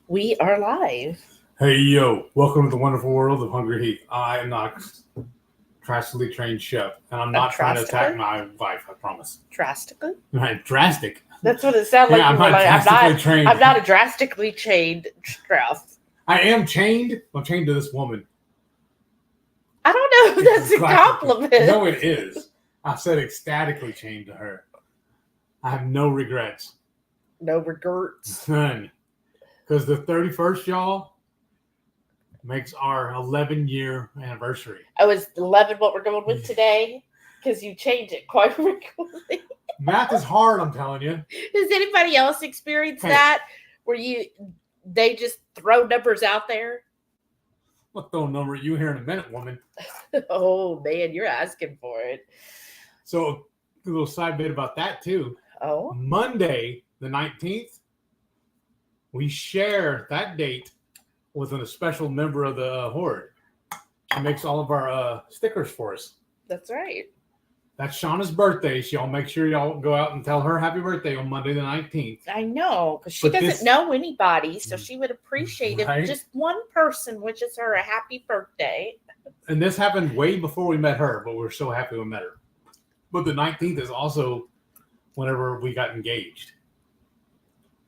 We are live. Hey, yo, welcome to the wonderful world of Hungry Heath. I am not a drastically trained chef, and I'm not trying to attack my wife, I promise. Drastically? Right, drastic. That's what it sounded like. Yeah, You were like, drastically trained. I'm not a drastically chained Strauss. I am chained. I'm chained to this woman. I don't know if that's a compliment. No, it is. I said ecstatically chained to her. I have no regrets. No regrets. None. Because the 31st, y'all, makes our 11-year anniversary. Oh, is 11 what we're going with today? Because you change it quite frequently. Math is hard, I'm telling you. Does anybody else experience that? Where they just throw numbers out there? What throw number you here in a minute, woman? Oh, man, you're asking for it. So, a little side bit about that, too. Oh? Monday, the 19th, we share that date with a special member of the Horde. She makes all of our stickers for us. That's right. That's Shauna's birthday. Y'all make sure y'all go out and tell her happy birthday on Monday the 19th. I know, because she doesn't know anybody, so she would appreciate if just one person wishes her a happy birthday. And this happened way before we met her, but we're so happy we met her. But the 19th is also whenever we got engaged.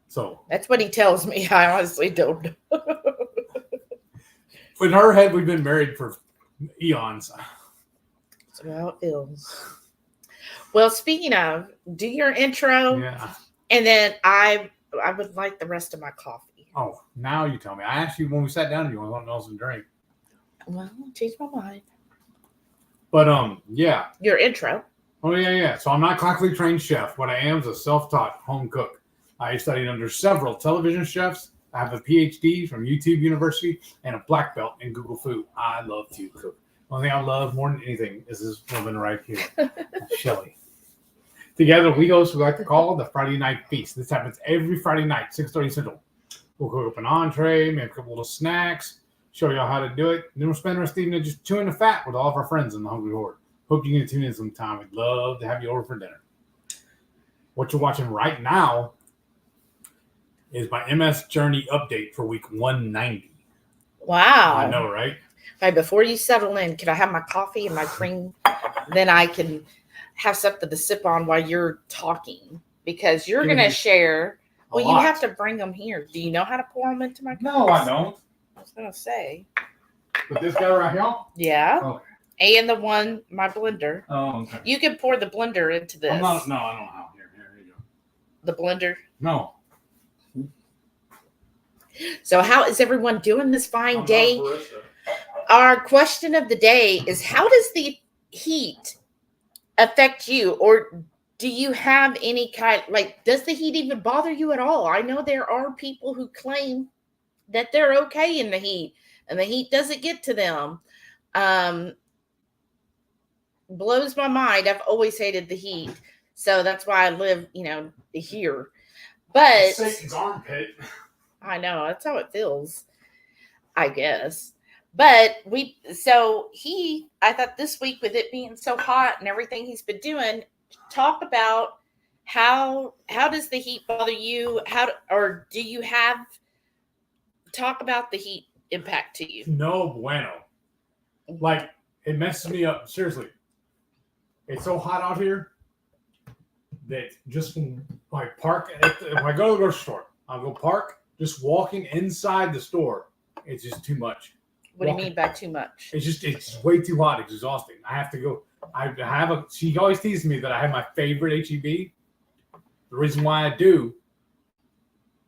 So that's what he tells me. I honestly don't know. In her head, we've been married for eons. That's how it feels. Well, speaking of, do your intro. Yeah. And then I would like the rest of my coffee. Oh, now you tell me. I asked you when we sat down, you want something else to drink. Well, change my mind. But yeah. Your intro. Oh yeah. So I'm not a classically trained chef. What I am is a self-taught home cook. I studied under several television chefs. I have a PhD from YouTube University and a black belt in Google Food. I love to cook. One thing I love more than anything is this woman right here, Shelly. Together, we host what we like to call the Friday Night Feast. This happens every Friday night, 6:30 Central. We'll cook up an entree, make a couple little snacks, show y'all how to do it, and then we'll spend the rest of the evening just chewing the fat with all of our friends in the Hungry Horde. Hope you can tune in sometime. We'd love to have you over for dinner. What you're watching right now is my MS Journey update for week 190. Wow. I know, right? Hey, before you settle in, can I have my coffee and my cream? Then I can have something to sip on while you're talking. Because you're going to share. Well, you have to bring them here. Do you know how to pour them into my cups? No, I don't. I was going to say. But this guy right here? Yeah. Okay. And my blender. Oh, okay. You can pour the blender into this. I don't know how. Here you go. The blender? No. So how is everyone doing this fine day? Our question of the day is, how does the heat affect you? Or do you have any does the heat even bother you at all? I know there are people who claim that they're okay in the heat and the heat doesn't get to them. Blows my mind. I've always hated the heat. So that's why I live, here. But Satan's armpit. I know, that's how it feels, I guess. But I thought this week, with it being so hot and everything he's been doing, talk about how does the heat bother you? Talk about the heat impact to you. No bueno. Like, it messes me up. Seriously. It's so hot out here that just park, if I go to the grocery store, I'll go park. Just walking inside the store, it's just too much. What do you mean by too much? It's way too hot. It's exhausting. I have to go. She always teases me that I have my favorite HEB. The reason why I do,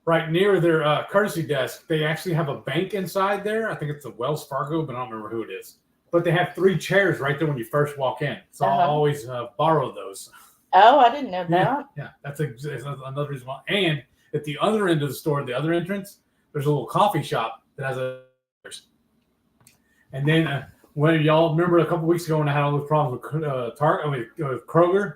right near their courtesy desk, they actually have a bank inside there. I think it's the Wells Fargo, but I don't remember who it is. But they have 3 chairs right there when you first walk in. So I'll always borrow those. Oh, I didn't know that. Yeah, that's another reason why. And at the other end of the store, the other entrance, there's a little coffee shop that has a. And then when y'all remember a couple weeks ago when I had all those problems with Kroger.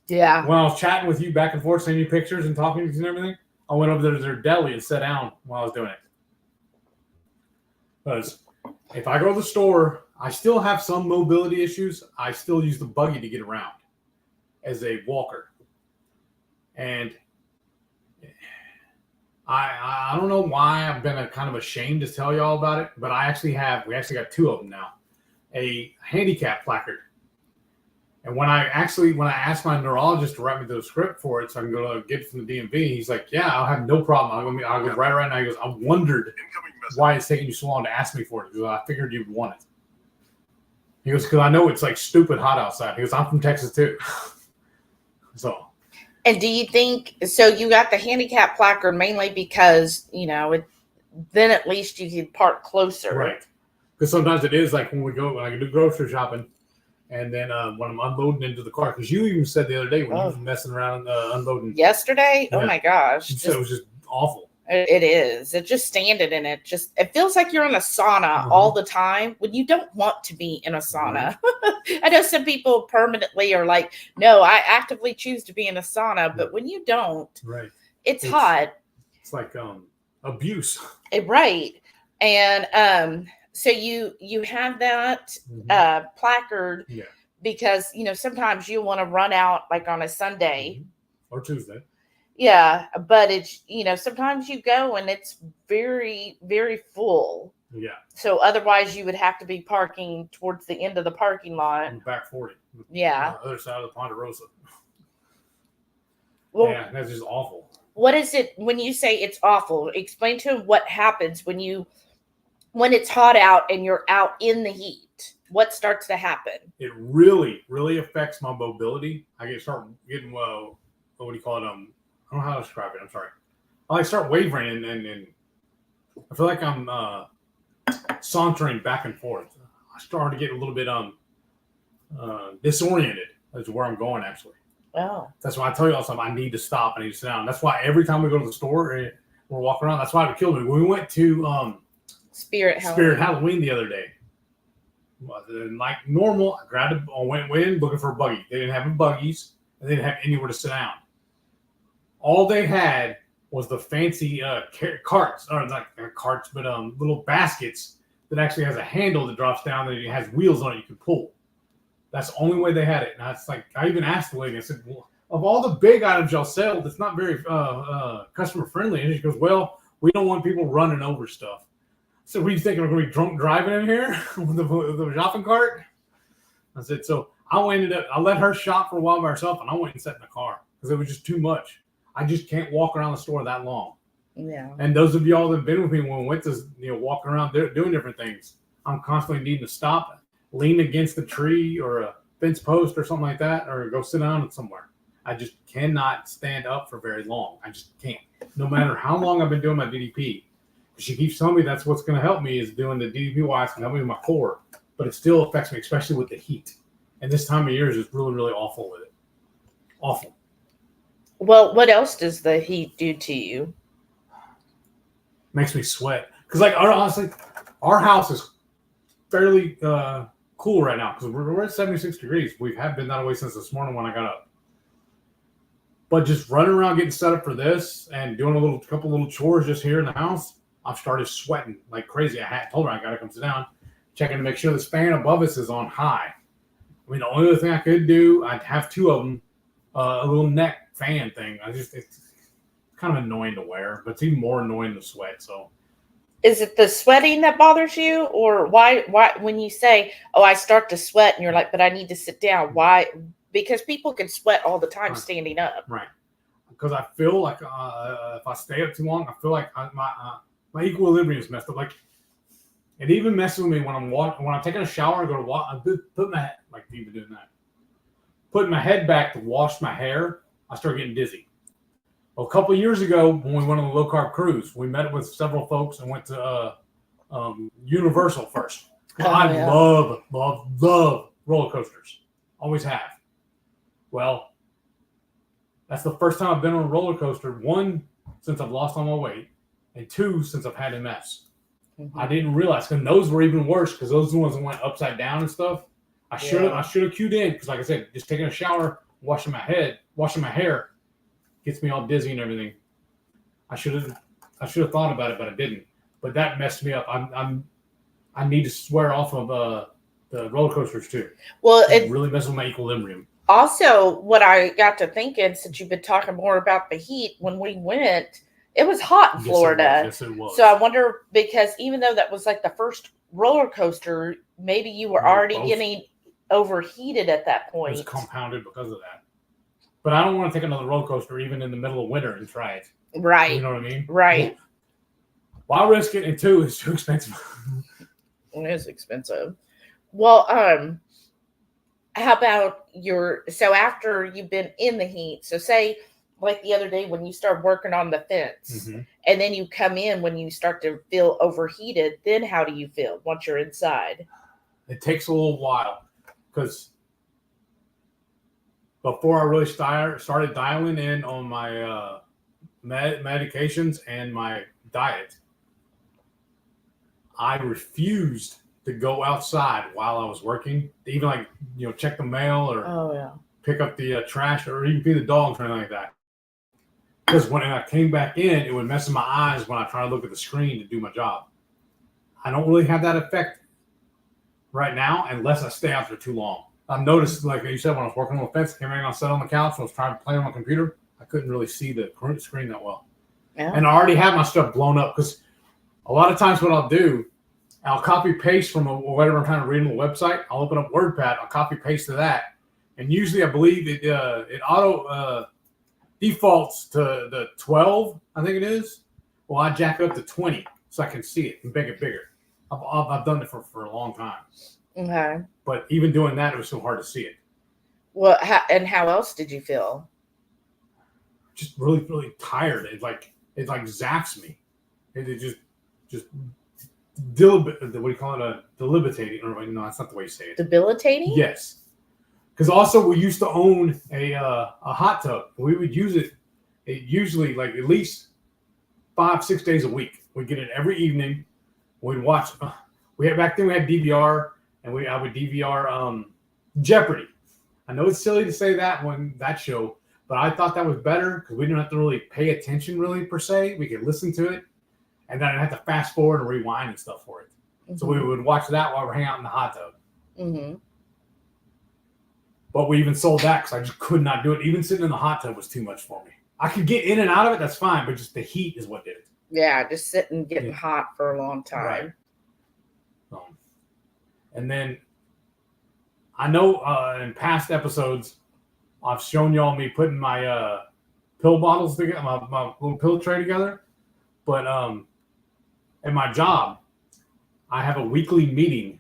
Yeah. When I was chatting with you back and forth, sending you pictures and talking to you and everything, I went over there to their deli and sat down while I was doing it. Because if I go to the store, I still have some mobility issues. I still use the buggy to get around as a walker. And I don't know why I've been kind of ashamed to tell y'all about it, but we actually got two of them now. A handicap placard. And when I asked my neurologist to write me the script for it so I can go to get it from the DMV, he's like, yeah, I'll have no problem. I'll go right now. He goes, I wondered why it's taking you so long to ask me for it. Because I figured you'd want it. He goes, because I know it's like stupid hot outside. He goes, I'm from Texas too. So. And do you think, so you got the handicap placard mainly because, then at least you can park closer. Right. Because sometimes it is like when I do grocery shopping, and then when I'm unloading into the car, because you even said the other day when you were messing around unloading. Yesterday? Yeah. Oh my gosh. You said it was just awful. It is. It just standing in it. It feels like you're in a sauna all the time when you don't want to be in a sauna. Right. I know some people permanently are like, no, I actively choose to be in a sauna, but when you don't, right, it's hot. It's like abuse. Right. And so you have that placard because sometimes you want to run out like on a Sunday or Tuesday. Yeah, but it's sometimes you go and it's very, very full. Yeah. So otherwise you would have to be parking towards the end of the parking lot. On the back 40. Yeah. On the other side of the Ponderosa. Well, yeah, that's just awful. What is it when you say it's awful? Explain to him what happens when it's hot out and you're out in the heat. What starts to happen? It really, really affects my mobility. I start getting what do you call it? I don't know how to describe it. I'm sorry. I start wavering and I feel like I'm sauntering back and forth. I start to get a little bit disoriented as to where I'm going, actually. Oh. That's why I tell you all the time I need to stop. I need to sit down. That's why every time we go to the store and we're walking around, that's why it killed me. We went to Spirit Halloween the other day. And like normal, I went in looking for a buggy. They didn't have any buggies. And they didn't have anywhere to sit down. All they had was the fancy carts, or not carts, but little baskets that actually has a handle that drops down that it has wheels on it you can pull. That's the only way they had it. And I even asked the lady, I said, well, of all the big items y'all sell, that's not very customer friendly. And she goes, well, we don't want people running over stuff. So what do you think, we're going to be drunk driving in here with the shopping cart? I said, so I let her shop for a while by herself, and I went and sat in the car because it was just too much. I just can't walk around the store that long. Yeah. And those of y'all that have been with me when we went to walking around doing different things, I'm constantly needing to stop, lean against the tree or a fence post or something like that, or go sit down somewhere. I just cannot stand up for very long. I just can't. No matter how long I've been doing my DDP. She keeps telling me that's what's going to help me is doing the DDP wise can help me with my core, but it still affects me, especially with the heat. And this time of year is just really, really awful with it. Awful. Well, what else does the heat do to you? Makes me sweat. Because honestly, our house is fairly cool right now because we're at 76 degrees. We have been that way since this morning when I got up. But just running around getting set up for this and doing a couple little chores just here in the house, I've started sweating like crazy. I told her I got to come sit down, checking to make sure this fan above us is on high. I mean, the only other thing I could do, I'd have two of them, a little neck fan thing. It's kind of annoying to wear, but it's even more annoying to sweat. So, is it the sweating that bothers you, or why when you say, "Oh, I start to sweat," and you're like, "But I need to sit down"? Why? Because people can sweat all the time standing up. Right. Because I feel like if I stay up too long, I feel like my equilibrium is messed up. Like it even messes with me when I'm taking a shower. I go to walk. I put my like even doing that. Putting my head back to wash my hair, I start getting dizzy. Well, a couple of years ago, when we went on a low carb cruise, we met with several folks and went to Universal first. I love roller coasters. Always have. Well, that's the first time I've been on a roller coaster. One, since I've lost all my weight, and two, since I've had MS. Mm-hmm. I didn't realize, because those were even worse, because those are the ones that went upside down and stuff. I should have cued in, because like I said, just taking a shower, washing my hair, gets me all dizzy and everything. I should have thought about it, but I didn't. But that messed me up. I need to swear off of the roller coasters too. Well, it really messes with my equilibrium. Also, what I got to thinking, since you've been talking more about the heat, when we went, It was hot in Yes, it was. Florida. Yes, it was. So I wonder, because even though that was like the first roller coaster, maybe you were already getting overheated at that point. It was compounded because of that. But I don't want to take another roller coaster even in the middle of winter and try it. Right. You know what I mean? Right. Why risk it? And two, it's too expensive. It is expensive. Well, how about so after you've been in the heat, so say like the other day when you start working on the fence, and then you come in when you start to feel overheated, then how do you feel once you're inside? It takes a little while, because before I really started dialing in on my medications and my diet, I refused to go outside while I was working, even like, check the mail or pick up the trash or even feed the dogs or anything like that. Because when I came back in, it would mess with my eyes when I try to look at the screen to do my job. I don't really have that effect right now unless I stay out there too long. I've noticed, like you said, when I was working on the fence, came in and I sat on the couch and was trying to play on my computer, I couldn't really see the screen that well. Yeah. And I already had my stuff blown up, because a lot of times what I'll do, I'll copy paste from whatever I'm trying to read on the website. I'll open up WordPad. I'll copy paste to that, and usually I believe it auto defaults to the 12. I think it is. Well, I jack it up to 20 so I can see it and make it bigger. I've done it for a long time. Okay. But even doing that, it was so hard to see it. Well, how else did you feel? Just really, really tired. It zaps me. It just what do you call it? Debilitating, or no, that's not the way you say it. Debilitating? Yes. Because also we used to own a hot tub. We would use it usually like at least 5-6 days a week. We'd get it every evening. We'd watch. Back then we had DVR, and I would DVR Jeopardy. I know it's silly to say that show, but I thought that was better because we didn't have to really pay attention really per se. We could listen to it, and then I'd have to fast forward and rewind and stuff for it. Mm-hmm. So we would watch that while we're hanging out in the hot tub. Mm-hmm. But we even sold that because I just could not do it. Even sitting in the hot tub was too much for me. I could get in and out of it, that's fine, but just the heat is what did it. Yeah, just sitting getting hot for a long time. Right. And then I know in past episodes, I've shown y'all me putting my pill bottles together, my little pill tray together. But at my job, I have a weekly meeting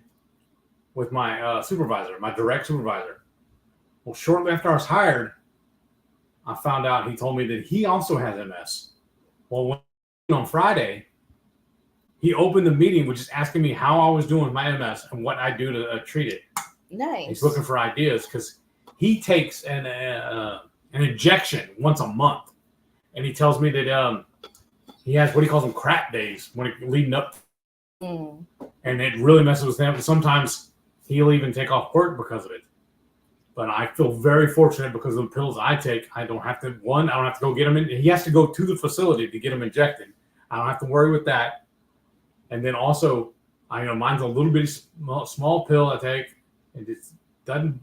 with my supervisor, my direct supervisor. Well, shortly after I was hired, I found out he told me that he also has MS. Well, on Friday, he opened the meeting with just asking me how I was doing with my MS and what I do to treat it. Nice. He's looking for ideas because he takes an injection once a month, and he tells me that he has what he calls them crap days leading up, and it really messes with him. Sometimes he'll even take off work because of it. But I feel very fortunate because of the pills I take. I don't have to go get them in. He has to go to the facility to get them injected. I don't have to worry with that. And then also, mine's a little bit small pill I take. It just doesn't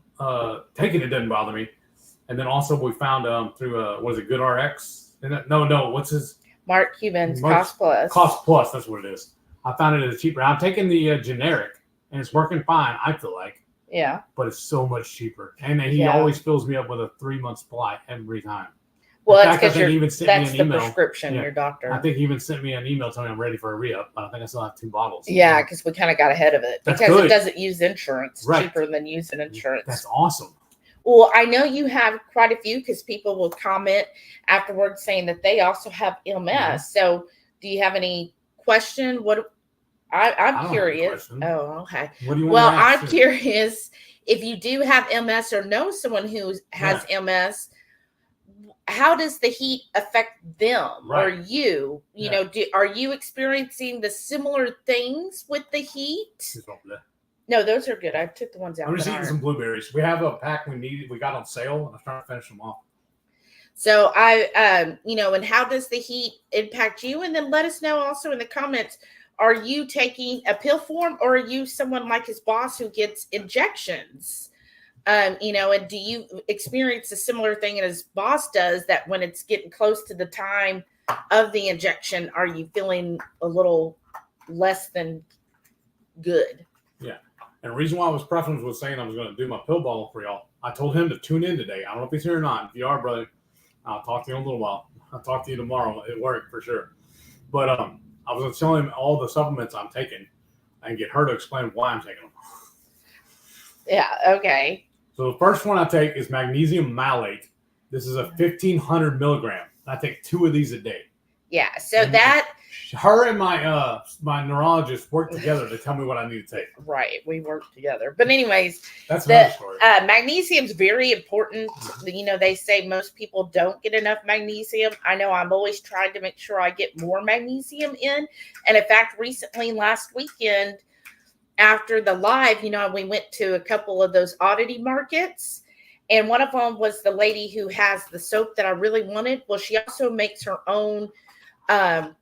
taking it doesn't bother me. And then also we found through Good RX? No, what's his? Mark Cuban's Cost Plus. Cost Plus, that's what it is. I found it at a cheaper. I'm taking the generic, and it's working fine. I feel like. Yeah. But it's so much cheaper. And he always fills me up with a 3-month supply every time. Well, that's because that's the prescription, your doctor. I think he even sent me an email telling me I'm ready for a re-up, but I think I still have 2 bottles. Yeah, because we kind of got ahead of it. That's because good. It doesn't use insurance. Right. Cheaper than using insurance. That's awesome. Well, I know you have quite a few because people will comment afterwards saying that they also have MS. Mm-hmm. So do you have any question? I'm curious. Oh, okay. What do you want to ask? I'm curious if you do have MS or know someone who has MS, how does the heat affect them or you? You know, are you experiencing the similar things with the heat? No, those are good. I took the ones out. I'm just eating some blueberries. We have a pack we got on sale, and I'm trying to finish them off. So and how does the heat impact you? And then let us know also in the comments. Are you taking a pill form, or are you someone like his boss who gets injections? And do you experience a similar thing as boss does, that when it's getting close to the time of the injection are you feeling a little less than good? Yeah. And the reason why I was preference was saying I was going to do my pill bottle for y'all. I told him to tune in today. I don't know if he's here or not. If you are, brother, I'll talk to you in a little while. I'll talk to you tomorrow at work for sure. But I was going to tell him all the supplements I'm taking and get her to explain why I'm taking them. Yeah, okay. So the first one I take is magnesium malate. This is a 1,500 milligram. I take 2 of these a day. Yeah, so that... Her and my my neurologist work together to tell me what I need to take. Right, we work together. But anyways, that's another story. Magnesium is very important. You know, they say most people don't get enough magnesium. I know I'm always trying to make sure I get more magnesium in. And in fact, recently, last weekend, after the live, you know, we went to a couple of those oddity markets. And one of them was the lady who has the soap that I really wanted. Well, she also makes her own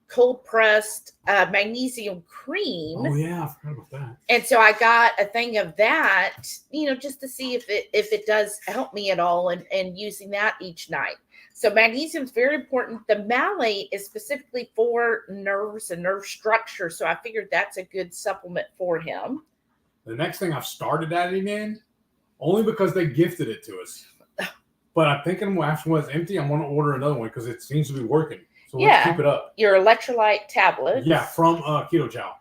cold pressed magnesium cream. Oh yeah, I forgot about that. And so I got a thing of that, you know, just to see if it does help me at all, and using that each night. So magnesium is very important. The malate is specifically for nerves and nerve structure. So I figured that's a good supplement for him. The next thing I've started adding in, only because they gifted it to us. But I'm thinking after when it's empty, I'm going to order another one because it seems to be working. So let's keep it up. Your electrolyte tablet. Yeah, from Keto Chow.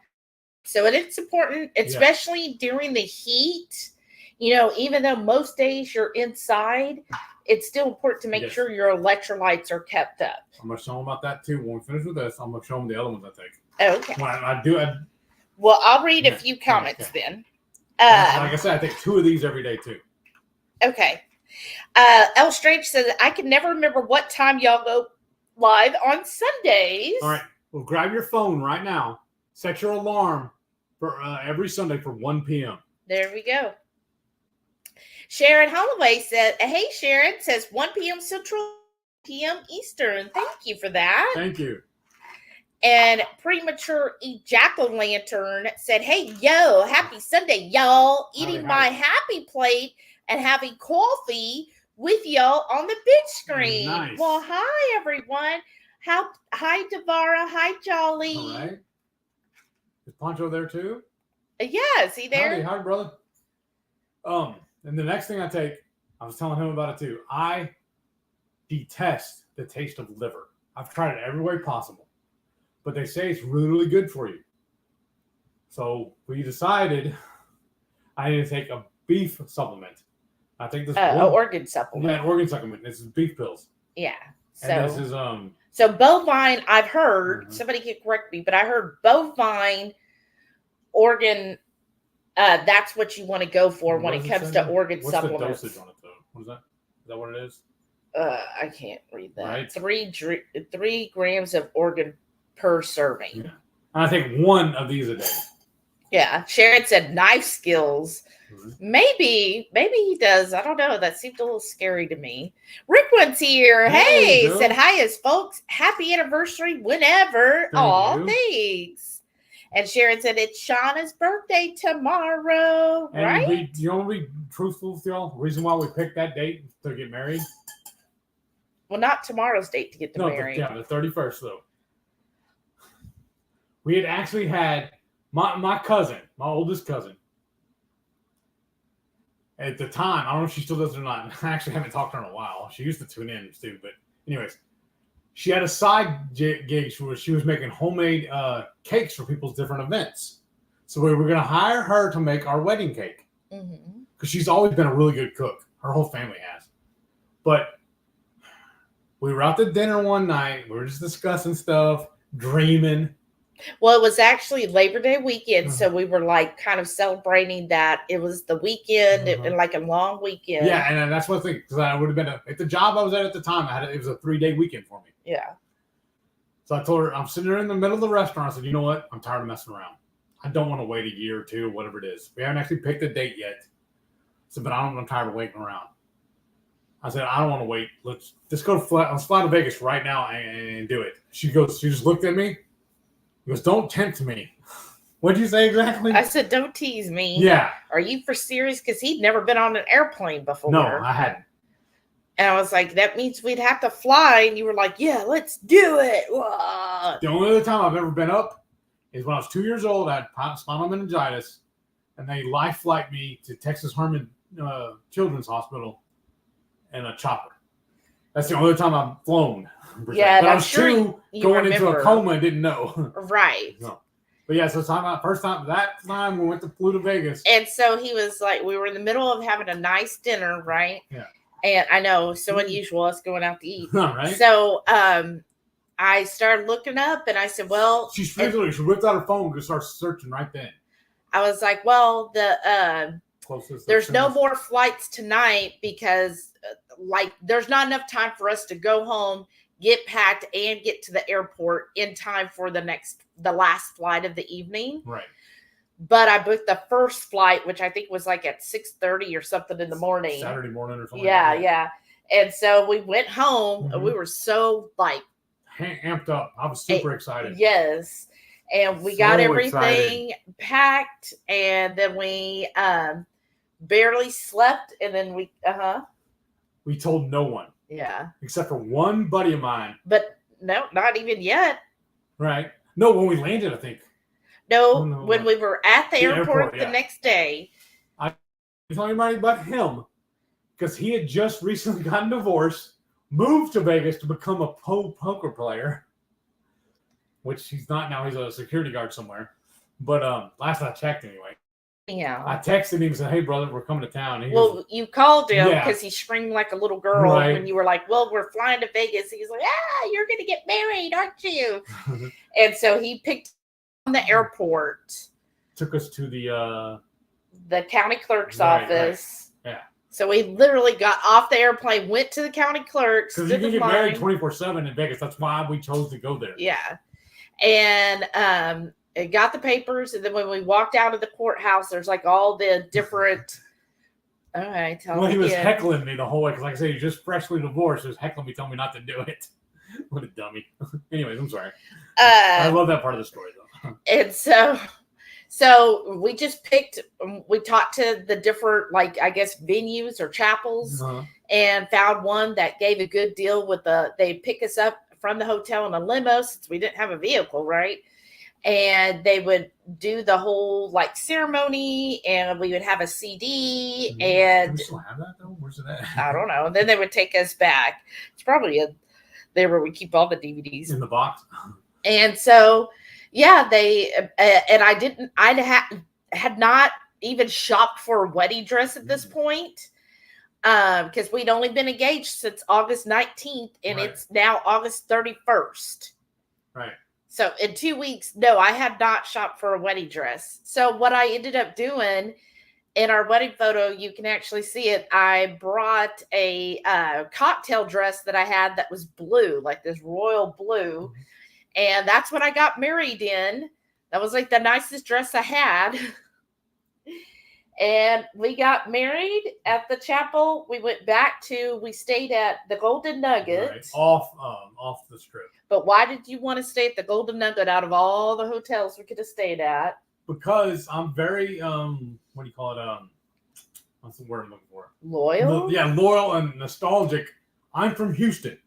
So it's important, especially during the heat. You know, even though most days you're inside, it's still important to make sure your electrolytes are kept up. I'm going to show them about that too. When we finish with this, I'm going to show them the other ones I take. Okay. When I do it. Well, I'll read a few comments then. Like I said, I take 2 of these every day too. Okay. L Strange says, I can never remember what time y'all go live on Sundays. All right. Well, grab your phone right now. Set your alarm for every Sunday for 1 p.m. There we go. Sharon Holloway said, hey, Sharon, says 1 p.m. Central, p.m. Eastern. Thank you for that. Thank you. And Premature Jack-o'-lantern said, hey, yo, happy Sunday, y'all. Eating my happy plate and having coffee with y'all on the big screen. Nice. Well, hi, everyone. Hi, Devara. Hi, Jolly. All right. Is Poncho there too? Yeah, is he there? Howdy, brother. And the next thing I take, I was telling him about it too. I detest the taste of liver. I've tried it every way possible, but they say it's really, really good for you. So we decided I need to take a beef supplement. I take this an organ supplement. Yeah, an organ supplement. This is beef pills. Yeah. And this is So bovine, I've heard, somebody can correct me, but I heard bovine organ, that's what you want to go for when it comes to organ supplements. What's the dosage on it though? What is that? Is that what it is? I can't read that. Right. 3 grams of organ per serving. Yeah. And I take 1 of these a day. Yeah. Sharon said knife skills. Maybe he does. I don't know. That seemed a little scary to me. Rick one's here. Hey, said hi as folks. Happy anniversary whenever. Aw, thanks. And Sharon said it's Shauna's birthday tomorrow. And right? You want to be truthful with y'all? The reason why we picked that date to get married? Well, not tomorrow's date to get married. The 31st though. We had actually had my cousin, my oldest cousin. At the time, I don't know if she still does it or not. I actually haven't talked to her in a while. She used to tune in too, but anyways, she had a side gig where she was making homemade cakes for people's different events. So we were going to hire her to make our wedding cake because she's always been a really good cook. Her whole family has. But we were out to dinner one night. We were just discussing stuff, dreaming. Well, it was actually Labor Day weekend, so we were like kind of celebrating that it was the weekend and like a long weekend. Yeah, and that's one thing because I would have been at the job I was at the time. It was a 3-day weekend for me. Yeah. So I told her I'm sitting there in the middle of the restaurant. I said, you know what? I'm tired of messing around. I don't want to wait a year or 2 or whatever it is. We haven't actually picked a date yet. So, but I'm tired of waiting around. I said, I don't want to wait. Let's go let's fly to Vegas right now and do it. She just looked at me. He goes, don't tempt me. What'd you say exactly? I said, don't tease me. Yeah. Are you for serious? Because he'd never been on an airplane before. No, I hadn't. And I was like, that means we'd have to fly. And you were like, yeah, let's do it. Whoa. The only other time I've ever been up is when I was 2 years old. I had spinal meningitis, and they life flight me to Texas Herman Children's Hospital in a chopper. That's the only time I've flown. Yeah, but I was two going into a coma and didn't know. Right. No. But yeah, so first time we went to flew to Vegas. And so he was like, we were in the middle of having a nice dinner, right? Yeah. And I know, so unusual us going out to eat. Right. So I started looking up and I said, well, she whipped out her phone and started searching right then. I was like, well, there's no more flights tonight because there's not enough time for us to go home, get packed, and get to the airport in time for the last flight of the evening. Right. But I booked the first flight, which I think was like at 6:30 or something in the morning. Saturday morning or something. Yeah, like that. Yeah. And so we went home and we were so amped up. I was super excited. Yes. And we got everything packed, and then we barely slept, and then we told no one. Yeah. Except for one buddy of mine. But no, not even yet. Right. No, when we landed, I think. No, when we were at the airport the next day. I didn't tell anybody but him, because he had just recently gotten divorced, moved to Vegas to become a poker player, which he's not now. He's a security guard somewhere. But last I checked anyway. Yeah. I texted him and said, hey, brother, we're coming to town. You called him because he screamed like a little girl when you were like, well, we're flying to Vegas. He's like, you're going to get married, aren't you? And so he picked on the airport. Took us to the county clerk's office. Right. Yeah. So we literally got off the airplane, went to the county clerk's. Because you can get married 24/7 in Vegas. That's why we chose to go there. Yeah. And got the papers, and then when we walked out of the courthouse, there's like all the different. All right, he was heckling me the whole way because, like I said, he's just freshly divorced. He was heckling me, telling me not to do it. What a dummy. Anyways, I'm sorry. I love that part of the story, though. And so we just picked. We talked to the different, venues or chapels, and found one that gave a good deal with they pick us up from the hotel in a limo since we didn't have a vehicle, right? And they would do the whole ceremony, and we would have a CD. And do we still have that though? Where's it at? I don't know. And then they would take us back. It's probably there where we keep all the DVDs in the box. And so, yeah, I had not even shopped for a wedding dress at this point, because we'd only been engaged since August 19th, and it's now August 31st. Right. So in 2 weeks, no, I had not shopped for a wedding dress. So what I ended up doing in our wedding photo, you can actually see it. I brought a cocktail dress that I had that was blue, like this royal blue. And that's what I got married in. That was the nicest dress I had. And we got married at the chapel. We stayed at the Golden Nugget. Right. Off the strip. But why did you want to stay at the Golden Nugget out of all the hotels we could have stayed at? Because I'm very, what do you call it? What's the word I'm looking for? Loyal? Loyal and nostalgic. I'm from Houston.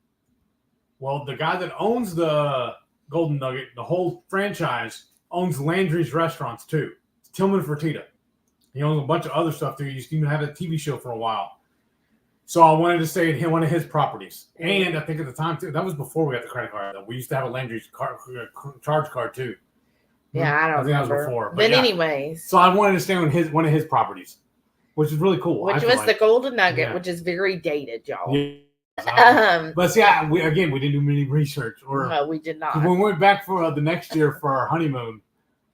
Well, the guy that owns the Golden Nugget, the whole franchise, owns Landry's Restaurants too. It's Tillman Fertitta. He owns a bunch of other stuff too. He used to even have a TV show for a while. So I wanted to stay at one of his properties. And I think at the time too, that was before we got the credit card. We used to have a Landry's charge card too. Yeah, I don't remember. That was before. But anyways. So I wanted to stay on one of his proproperties, which is really cool. Which was the Golden Nugget, which is very dated, y'all. Yeah. But see, we didn't do any research. No, we did not. When we went back for the next year for our honeymoon,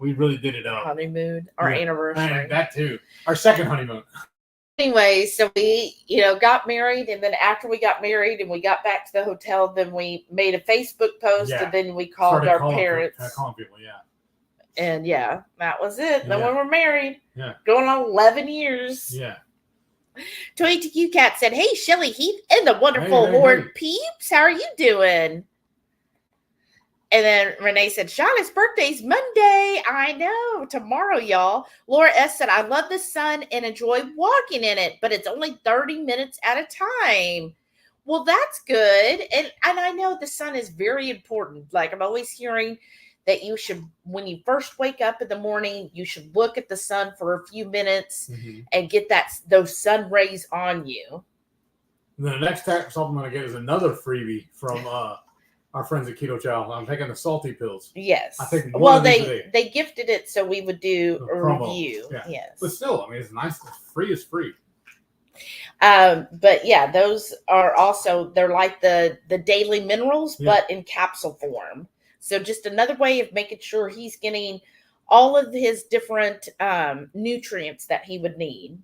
we really did it up. Honeymoon, our anniversary. And that too. Our second honeymoon. Anyway, so we, got married, and then after we got married and we got back to the hotel, then we made a Facebook post, and then we called our parents. Calling people, And that was it. Yeah. Then we were married. Yeah. Going on 11 years. Yeah. Toy TQ Cat said, hey, Shelly Heath and the wonderful Lord Peeps, how are you doing? And then Renee said, Shauna's birthday's Monday. I know. Tomorrow, y'all. Laura S. said, I love the sun and enjoy walking in it, but it's only 30 minutes at a time. Well, that's good. And I know the sun is very important. Like I'm always hearing that you should, when you first wake up in the morning, you should look at the sun for a few minutes and get those sun rays on you. And then the next something I'm going to get is another freebie from our friends at Keto Chow. I'm taking the salty pills. Yes. I take one of these a day. They gifted it so we would do a review. Yeah. Yes. But still, I mean, it's nice. Free is free. But yeah, those are also, they're like the daily minerals, but in capsule form. So just another way of making sure he's getting all of his different nutrients that he would need.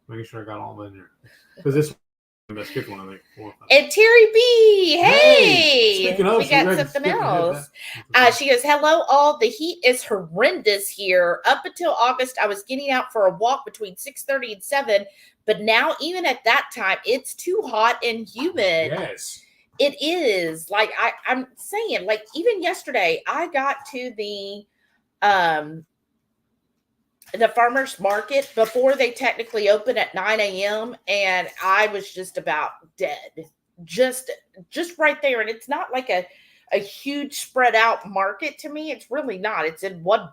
Making sure I got all in there. Because this I skipped one, I think. And Terry B, hey, of, we got something else. She goes, hello, all. The heat is horrendous here. Up until August, I was getting out for a walk between 6:30 and 7. But now, even at that time, it's too hot and humid. Yes. It is. Like, I'm saying, like, even yesterday, I got to the farmer's market before they technically open at 9 a.m. and I was just about dead. Just right there. And it's not like a huge spread out market to me. It's really not. It's in one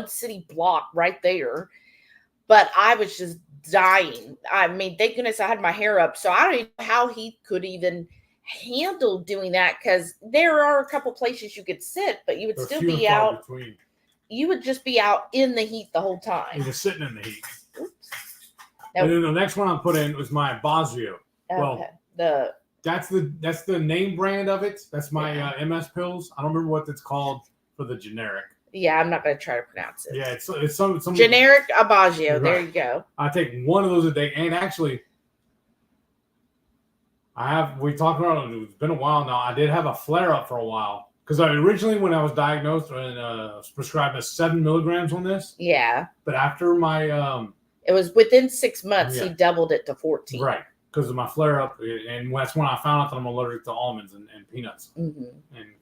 city block right there. But I was just dying. I mean, thank goodness I had my hair up. So I don't even know how he could even handle doing that, because there are a couple places you could sit, but you would still be out. You would just be out in the heat the whole time. You're just sitting in the heat. Oops. And then the next one I put in was my Bosio. Okay. Well, that's the name brand of it. That's my MS pills. I don't remember what it's called for the generic. Yeah, I'm not going to try to pronounce it. Yeah, it's some generic Abagio. Right. There you go. I take one of those a day, and actually, we talked about it. It's been a while now. I did have a flare up for a while, because originally when I was diagnosed and was prescribed as 7 milligrams on this. Yeah. But after my it was within 6 months he doubled it to 14. Right, because of my flare up, and that's when I found out that I'm allergic to almonds and peanuts and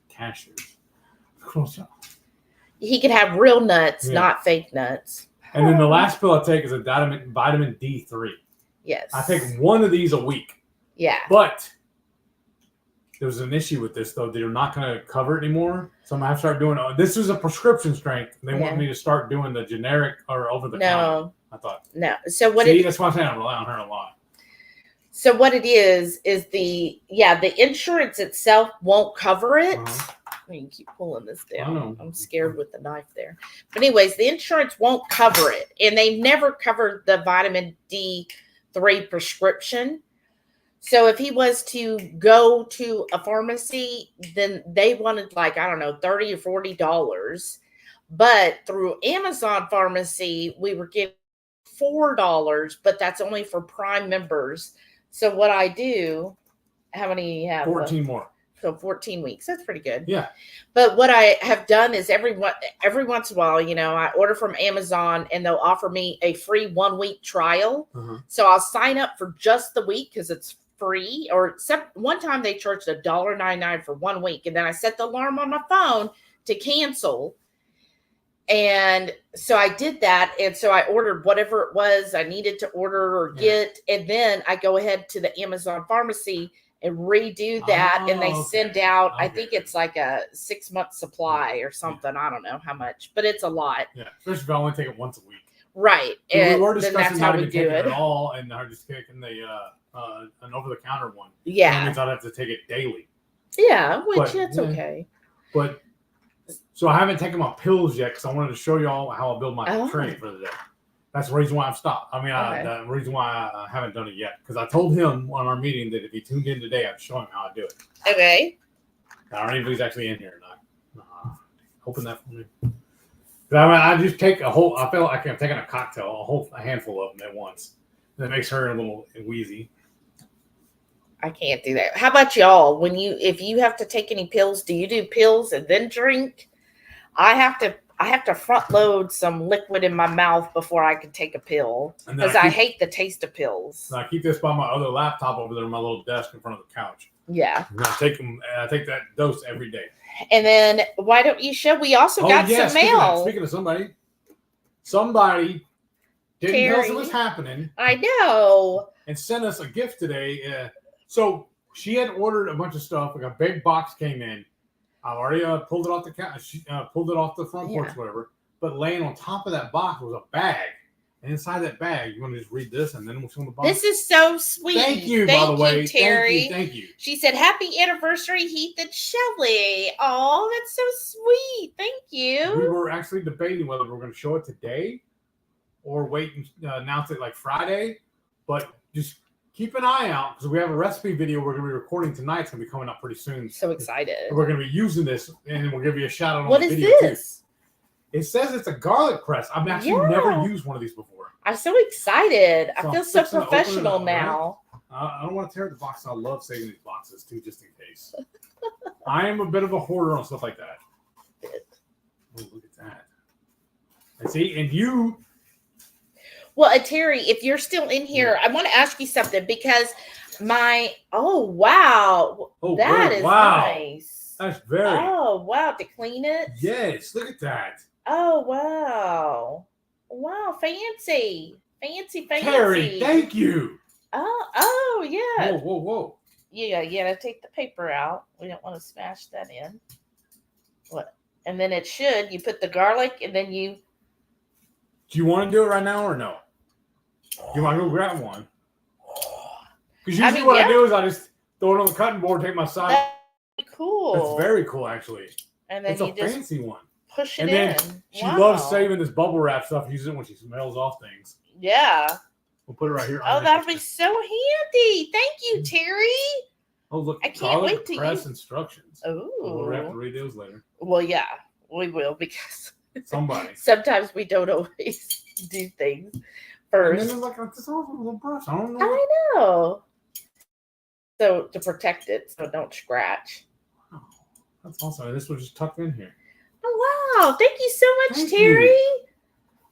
cashews. Cool. He could have real nuts, not fake nuts. And then the last pill I take is a vitamin D3. Yes. I take one of these a week. Yeah. But there's an issue with this, though. They're not going to cover it anymore. So I'm going to have to start doing this is a prescription strength. They want me to start doing the generic or over the counter. I thought. No. So what that's why I'm saying I rely on her a lot. So what it is the insurance itself won't cover it. I mean, keep pulling this down. I'm scared with the knife there. But anyways, the insurance won't cover it. And they never covered the vitamin D3 prescription. So if he was to go to a pharmacy, then they wanted like, I don't know, $30 or $40. But through Amazon Pharmacy, we were getting $4, but that's only for Prime members. So what I do, how many you have? 14 more. So 14 weeks. That's pretty good. Yeah. But what I have done is every once in a while, I order from Amazon and they'll offer me a free 1 week trial. So I'll sign up for just the week because it's free. Or one time they charged $1.99 for 1 week. And then I set the alarm on my phone to cancel. And so I did that. And so I ordered whatever it was I needed to order or get. And then I go ahead to the Amazon pharmacy and redo that, and they send out, I think it's like a 6-month supply or something. I don't know how much, but it's a lot. Yeah, especially if I only take it once a week. Right. So and we were discussing that's how we do it at all, and I'm just taking an over-the-counter one. Yeah. That means I'd have to take it daily. Yeah, which it's okay. But, so I haven't taken my pills yet because I wanted to show you all how I build my tray for the day. That's the reason why I've stopped. I mean, the reason why I haven't done it yet. Because I told him on our meeting that if he tuned in today, I'd show him how I do it. Okay. I don't know if he's actually in here or not. Open that for me. I just take I feel like I'm taking a cocktail, a handful of them at once. And it makes her a little wheezy. I can't do that. How about y'all? If you have to take any pills, do you do pills and then drink? I have to front load some liquid in my mouth before I can take a pill because I hate the taste of pills. I keep this by my other laptop over there on my little desk in front of the couch. Yeah. And I take that dose every day. And then why don't you show? We also got some mail. Speaking of somebody didn't tell us it was happening. I know. And sent us a gift today. So she had ordered a bunch of stuff. Like a big box came in. I already pulled it off the pulled it off the front porch, whatever. But laying on top of that box was a bag. And inside that bag, you want to just read this and then we'll show the box? This is so sweet. Thank you, by the way. Terry. Thank you. She said, happy anniversary, Heath and Shelley. Oh, that's so sweet. Thank you. We were actually debating whether we're going to show it today or wait and announce it like Friday. But just keep an eye out because we have a recipe video we're going to be recording tonight. It's going to be coming up pretty soon. So excited. We're going to be using this and we'll give you a shout out on the video. What is this? Too. It says it's a garlic press. I've actually never used one of these before. I'm so excited. I feel so professional now. Right? I don't want to tear the box. I love saving these boxes too, just in case. I am a bit of a hoarder on stuff like that. Oh, look at that. And see, and you. Well, Terry, if you're still in here, I want to ask you something because wow. That is nice. That's very. Oh, wow. To clean it? Yes. Look at that. Oh, wow. Wow. Fancy. Terry, thank you. Oh, yeah. Whoa. Yeah, you got to take the paper out. We don't want to smash that in. What? And then you put the garlic and then you. Do you want to do it right now or no? You want to go grab one? Because usually what I do is I just throw it on the cutting board, take my side. That's cool. That's very cool, actually. And then it's a fancy one. Push it in. She loves saving this bubble wrap stuff, using it when she smells off things. Yeah. We'll put it right here. Oh, that'll be so handy. Thank you, Terry. Oh, look. I can't wait to press instructions. Oh. We'll have to read those later. Well, yeah, we will because sometimes we don't always do things first. And then like this little brush. I don't know. I know. So to protect it so it don't scratch. Oh, that's awesome. This was just tucked in here. Oh, wow. Thank you so much, Terry.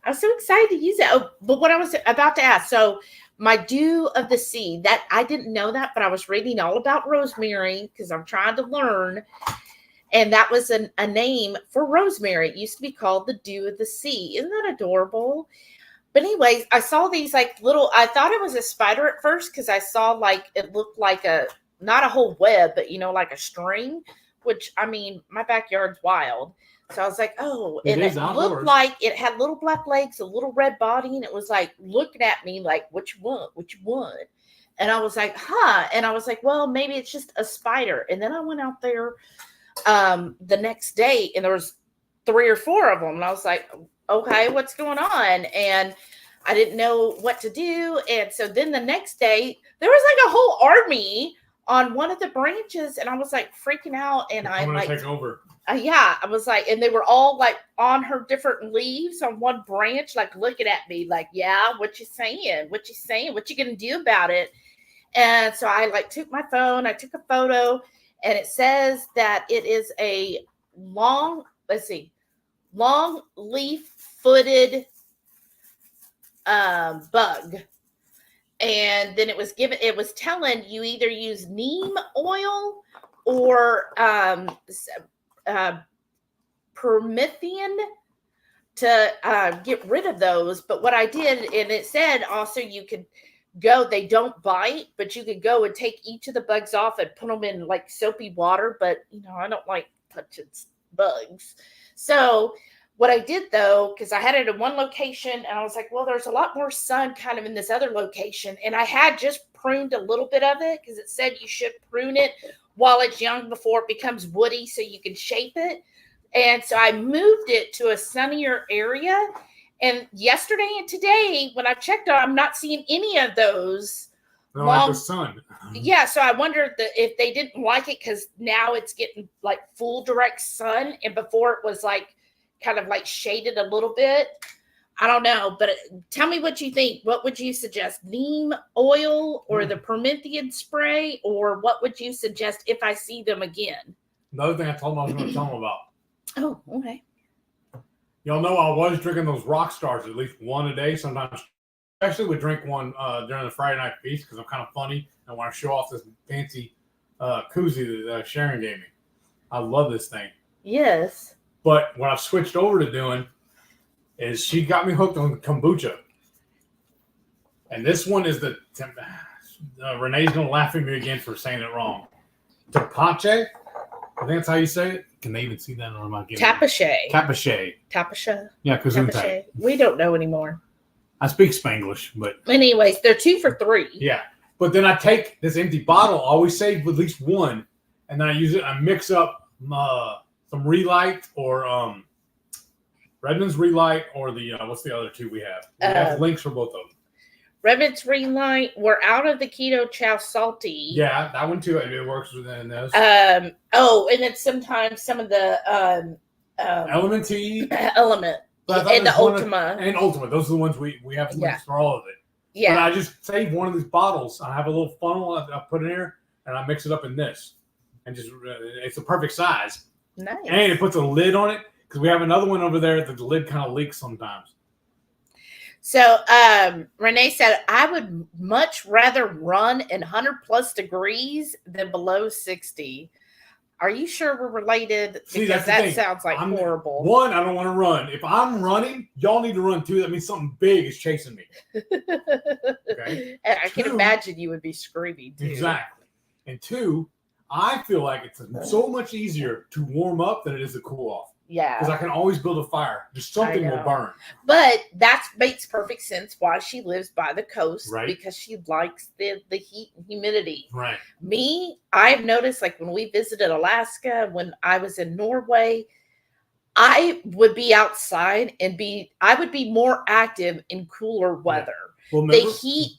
I'm so excited to use it. Oh, but what I was about to ask, so my dew of the sea, that I didn't know that, but I was reading all about rosemary because I'm trying to learn. And that was a name for rosemary. It used to be called the dew of the sea. Isn't that adorable? But anyways, I saw these like little, I thought it was a spider at first because I saw like, it looked like not a whole web, but like a string, which I mean, my backyard's wild. So I was like, oh, and it looked like it had little black legs, a little red body. And it was like looking at me like, which one? And I was like, huh. And I was like, well, maybe it's just a spider. And then I went out there the next day and there was 3 or 4 of them. And I was like, okay, what's going on? And I didn't know what to do. And so then the next day there was like a whole army on one of the branches. And I was like freaking out. And I'm like, take over. Yeah, I was like, and they were all like on her different leaves on one branch, like looking at me like, yeah, what you saying? What you going to do about it? And so I like took my phone, I took a photo, and it says that it is a long leaf-footed bug. And then it was telling you either use neem oil or permethrin to get rid of those. But what I did, and it said also you could go, they don't bite, but you could go and take each of the bugs off and put them in like soapy water. But I don't like touching bugs. So what I did though, because I had it in one location and I was like, well, there's a lot more sun kind of in this other location. And I had just pruned a little bit of it because it said you should prune it while it's young before it becomes woody so you can shape it. And so I moved it to a sunnier area. And yesterday and today, when I checked on, I'm not seeing any of those. Like the sun. Yeah, so I wondered if they didn't like it because now it's getting like full direct sun. And before it was like kind of like shaded a little bit. I don't know, but tell me what you think. What would you suggest? Neem oil or the permethrin spray? Or what would you suggest if I see them again? Another thing I told them I was going to tell them about. Oh, okay. Y'all know I was drinking those rock stars at least one a day. Sometimes I actually would drink one during the Friday night feast because I'm kind of funny. And I want to show off this fancy koozie that Sharon gave me. I love this thing. Yes. But what I've switched over to doing is she got me hooked on kombucha. And this one is Renee's gonna laugh at me again for saying it wrong. Tapache, I think that's how you say it. Can they even see that, or am I getting Tapache. Tapache. Yeah, Kazuntai. We don't know anymore. I speak Spanglish, but anyways, they're 2 for $3. Yeah, but then I take this empty bottle. I always save at least one, and then I use it. I mix up some Relight or Redmond's Relight or the what's the other 2 we have? We have links for both of them. Redmond's Relight. We're out of the Keto Chow Salty. Yeah, that one too. It works within those. And then sometimes some of the Element Tea, Element, and the Ultima. And Ultima. Those are the ones we have links for all of it. Yeah. But I just save one of these bottles. I have a little funnel I put in here, and I mix it up in this. And just it's a perfect size. Nice. And it puts a lid on it, because we have another one over there that the lid kind of leaks sometimes. So Renee said, I would much rather run in 100+ degrees than below 60. Are you sure we're related? Because that sounds like horrible. One, I don't want to run. If I'm running, y'all need to run too. That means something big is chasing me. Okay. And I can imagine you would be screaming too. Exactly. And 2, I feel like it's so much easier to warm up than it is to cool off. Yeah. Because I can always build a fire. Just something will burn. But that makes perfect sense why she lives by the coast. Right. Because she likes the heat and humidity. Right. Me, I've noticed, like when we visited Alaska, when I was in Norway, I would be outside and I would be more active in cooler weather. Yeah. Well, the heat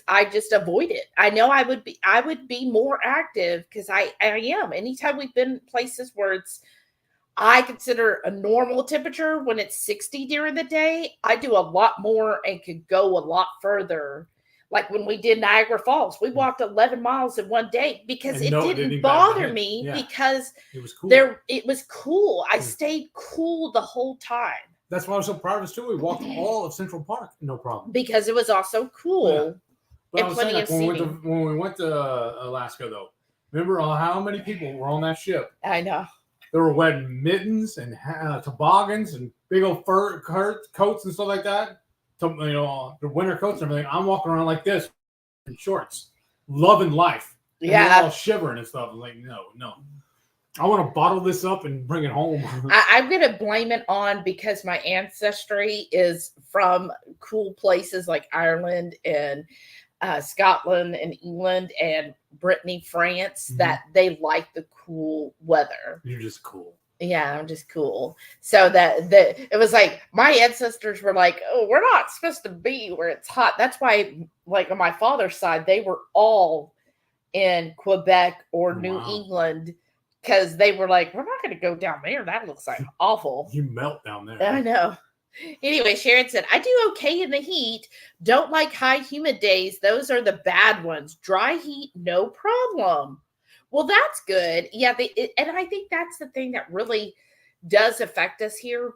I just avoid it. I know I would be more active because I am. Anytime we've been places where I consider a normal temperature when it's 60 during the day, I do a lot more and could go a lot further. Like when we did Niagara Falls, we walked 11 miles in one day because it didn't bother me because it was cool. It was cool. I stayed cool the whole time. That's why I was so proud of us too. We walked all of Central Park, no problem. Because it was also cool. Yeah. But I was saying, like, when we went to Alaska, though, remember how many people were on that ship? I know. They were wearing mittens and toboggans and big old fur coats and stuff like that. The winter coats and everything. I'm walking around like this in shorts, loving life. And they're all shivering and stuff. I'm like, no. I want to bottle this up and bring it home. I'm going to blame it on because my ancestry is from cool places like Ireland and Scotland and England and Brittany, France, that they like the cool weather. You're just cool. Yeah, I'm just cool. So it was like my ancestors were like, oh, we're not supposed to be where it's hot. That's why, like on my father's side, they were all in Quebec or New England because they were like, we're not going to go down there. That looks like awful. You melt down there. I know. Anyway, Sharon said, I do okay in the heat. Don't like high humid days. Those are the bad ones. Dry heat, no problem. Well, that's good. Yeah, and I think that's the thing that really does affect us here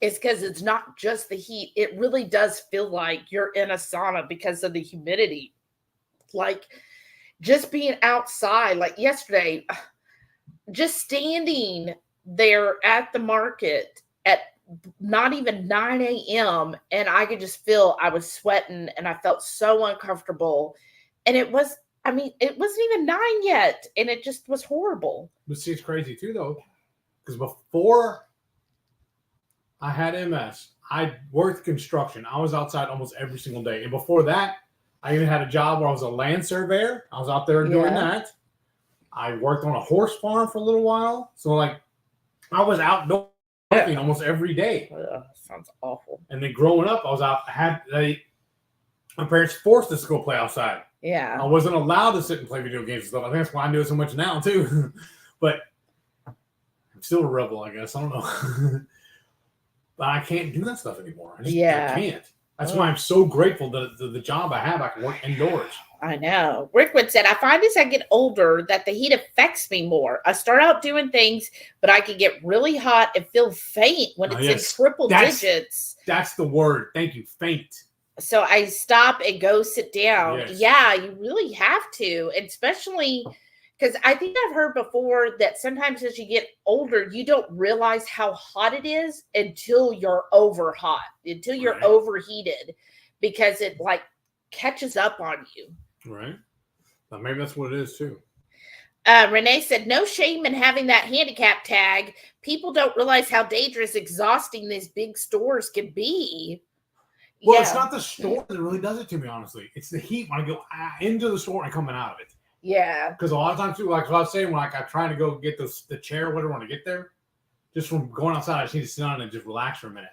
is because it's not just the heat. It really does feel like you're in a sauna because of the humidity. Like just being outside, like yesterday, just standing there at the market at not even 9 a.m. and I could just feel I was sweating and I felt so uncomfortable. And it wasn't even 9 yet. And it just was horrible. But see, it's crazy too, though. Because before I had MS, I worked construction. I was outside almost every single day. And before that, I even had a job where I was a land surveyor. I was out there doing that. I worked on a horse farm for a little while. So, like, I was outdoors almost every day. Sounds awful. And then growing up, I was out. My parents forced us to go play outside. Yeah. I wasn't allowed to sit and play video games and stuff. I think that's why I do it so much now, too. But I'm still a rebel, I guess. I don't know. But I can't do that stuff anymore. I can't. That's why I'm so grateful that the job I have, I can work indoors. I know. Rickwood said, I find as I get older that the heat affects me more. I start out doing things, but I can get really hot and feel faint when it's in triple digits. That's the word. Thank you. Faint. So I stop and go sit down. Yes. Yeah, you really have to. And especially because I think I've heard before that sometimes as you get older, you don't realize how hot it is until you're overheated because it like catches up on you. Right. But maybe that's what it is too. Renee said, no shame in having that handicap tag. People don't realize how dangerous, exhausting these big stores can be. Well, it's not the store that really does it to me, honestly. It's the heat when I go into the store and coming out of it. Yeah. Because a lot of times, too, like I was saying, when I'm trying to go get the chair or whatever when I get there, just from going outside, I just need to sit down and just relax for a minute.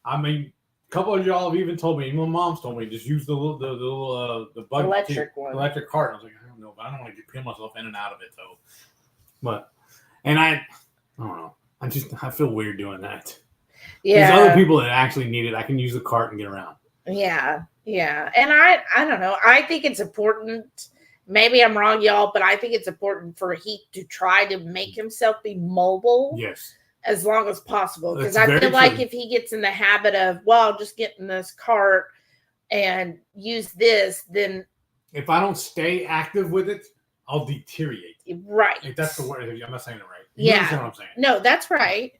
I mean, a couple of y'all have even told me, even my mom's told me, just use the electric cart. I was like, I don't know, but I don't want to peel myself in and out of it, though. But, and I don't know. I feel weird doing that. Yeah. There's other people that actually need it. I can use the cart and get around. Yeah. Yeah. And I don't know. I think it's important. Maybe I'm wrong, y'all, but I think it's important for Heat to try to make himself be mobile. Yes. As long as possible. Because I feel like if he gets in the habit of, well, just get in this cart and use this, then. If I don't stay active with it, I'll deteriorate. Right. If that's the word. I'm not saying it right. You understand what I'm saying? No, that's right.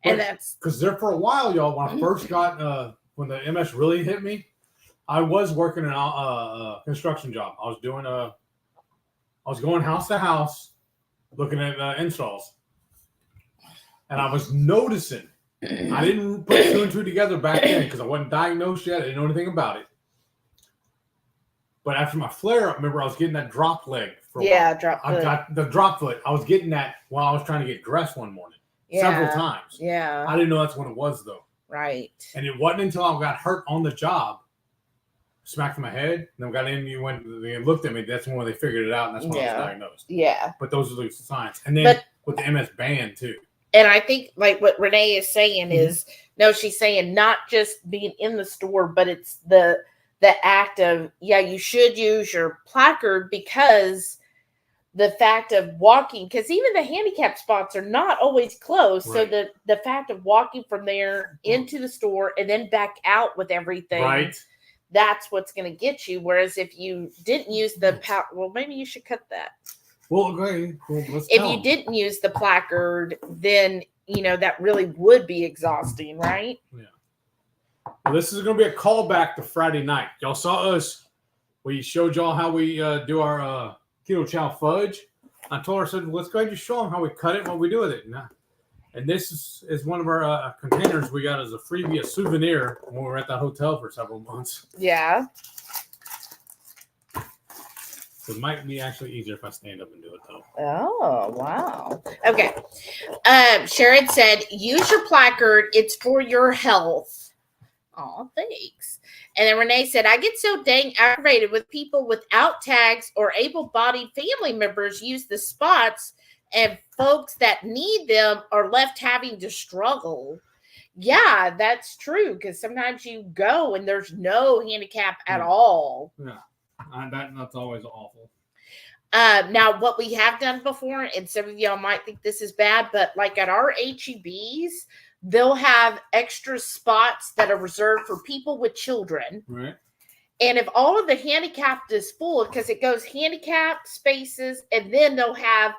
But, and that's. Because there for a while, y'all, when I first got, when the MS really hit me, I was working a construction job. I was going house to house looking at installs. And I was noticing, I didn't put two and two together back then because I wasn't diagnosed yet. I didn't know anything about it. But after my flare up, remember I was getting that drop leg. Drop foot. I got the drop foot. I was getting that while I was trying to get dressed one morning. Several times. Yeah. I didn't know that's what it was, though. Right. And it wasn't until I got hurt on the job, smacked my head, and then got in, they looked at me. That's when they figured it out, and that's when I was diagnosed. Yeah. But those are the signs. And then with the MS band, too. And I think like what Renee is saying is, no, she's saying not just being in the store, but it's the act of, you should use your placard because the fact of walking, because even the handicap spots are not always close. Right. So the fact of walking from there into the store and then back out with everything, that's what's going to get you. Whereas if you didn't use the well, maybe you should cut that. Well, great. Well, if you didn't use the placard, then, that really would be exhausting, right? Yeah. Well, this is going to be a callback to Friday night. Y'all saw us. We showed y'all how we do our Keto Chow fudge. I told her, I said, let's go ahead and show them how we cut it and what we do with it. And this is one of our containers we got as a freebie, a souvenir, when we were at that hotel for several months. Yeah. It might be actually easier if I stand up and do it, though. Oh, wow. Okay. Sharon said, use your placard. It's for your health. Oh, thanks. And then Renee said, I get so dang aggravated with people without tags or able-bodied family members use the spots, and folks that need them are left having to struggle. Yeah, that's true, because sometimes you go and there's no handicap at all. Yeah. That's always awful. Now, what we have done before, and some of y'all might think this is bad, but like at our HEBs, they'll have extra spots that are reserved for people with children. Right. And if all of the handicapped is full, because it goes handicapped spaces, and then they'll have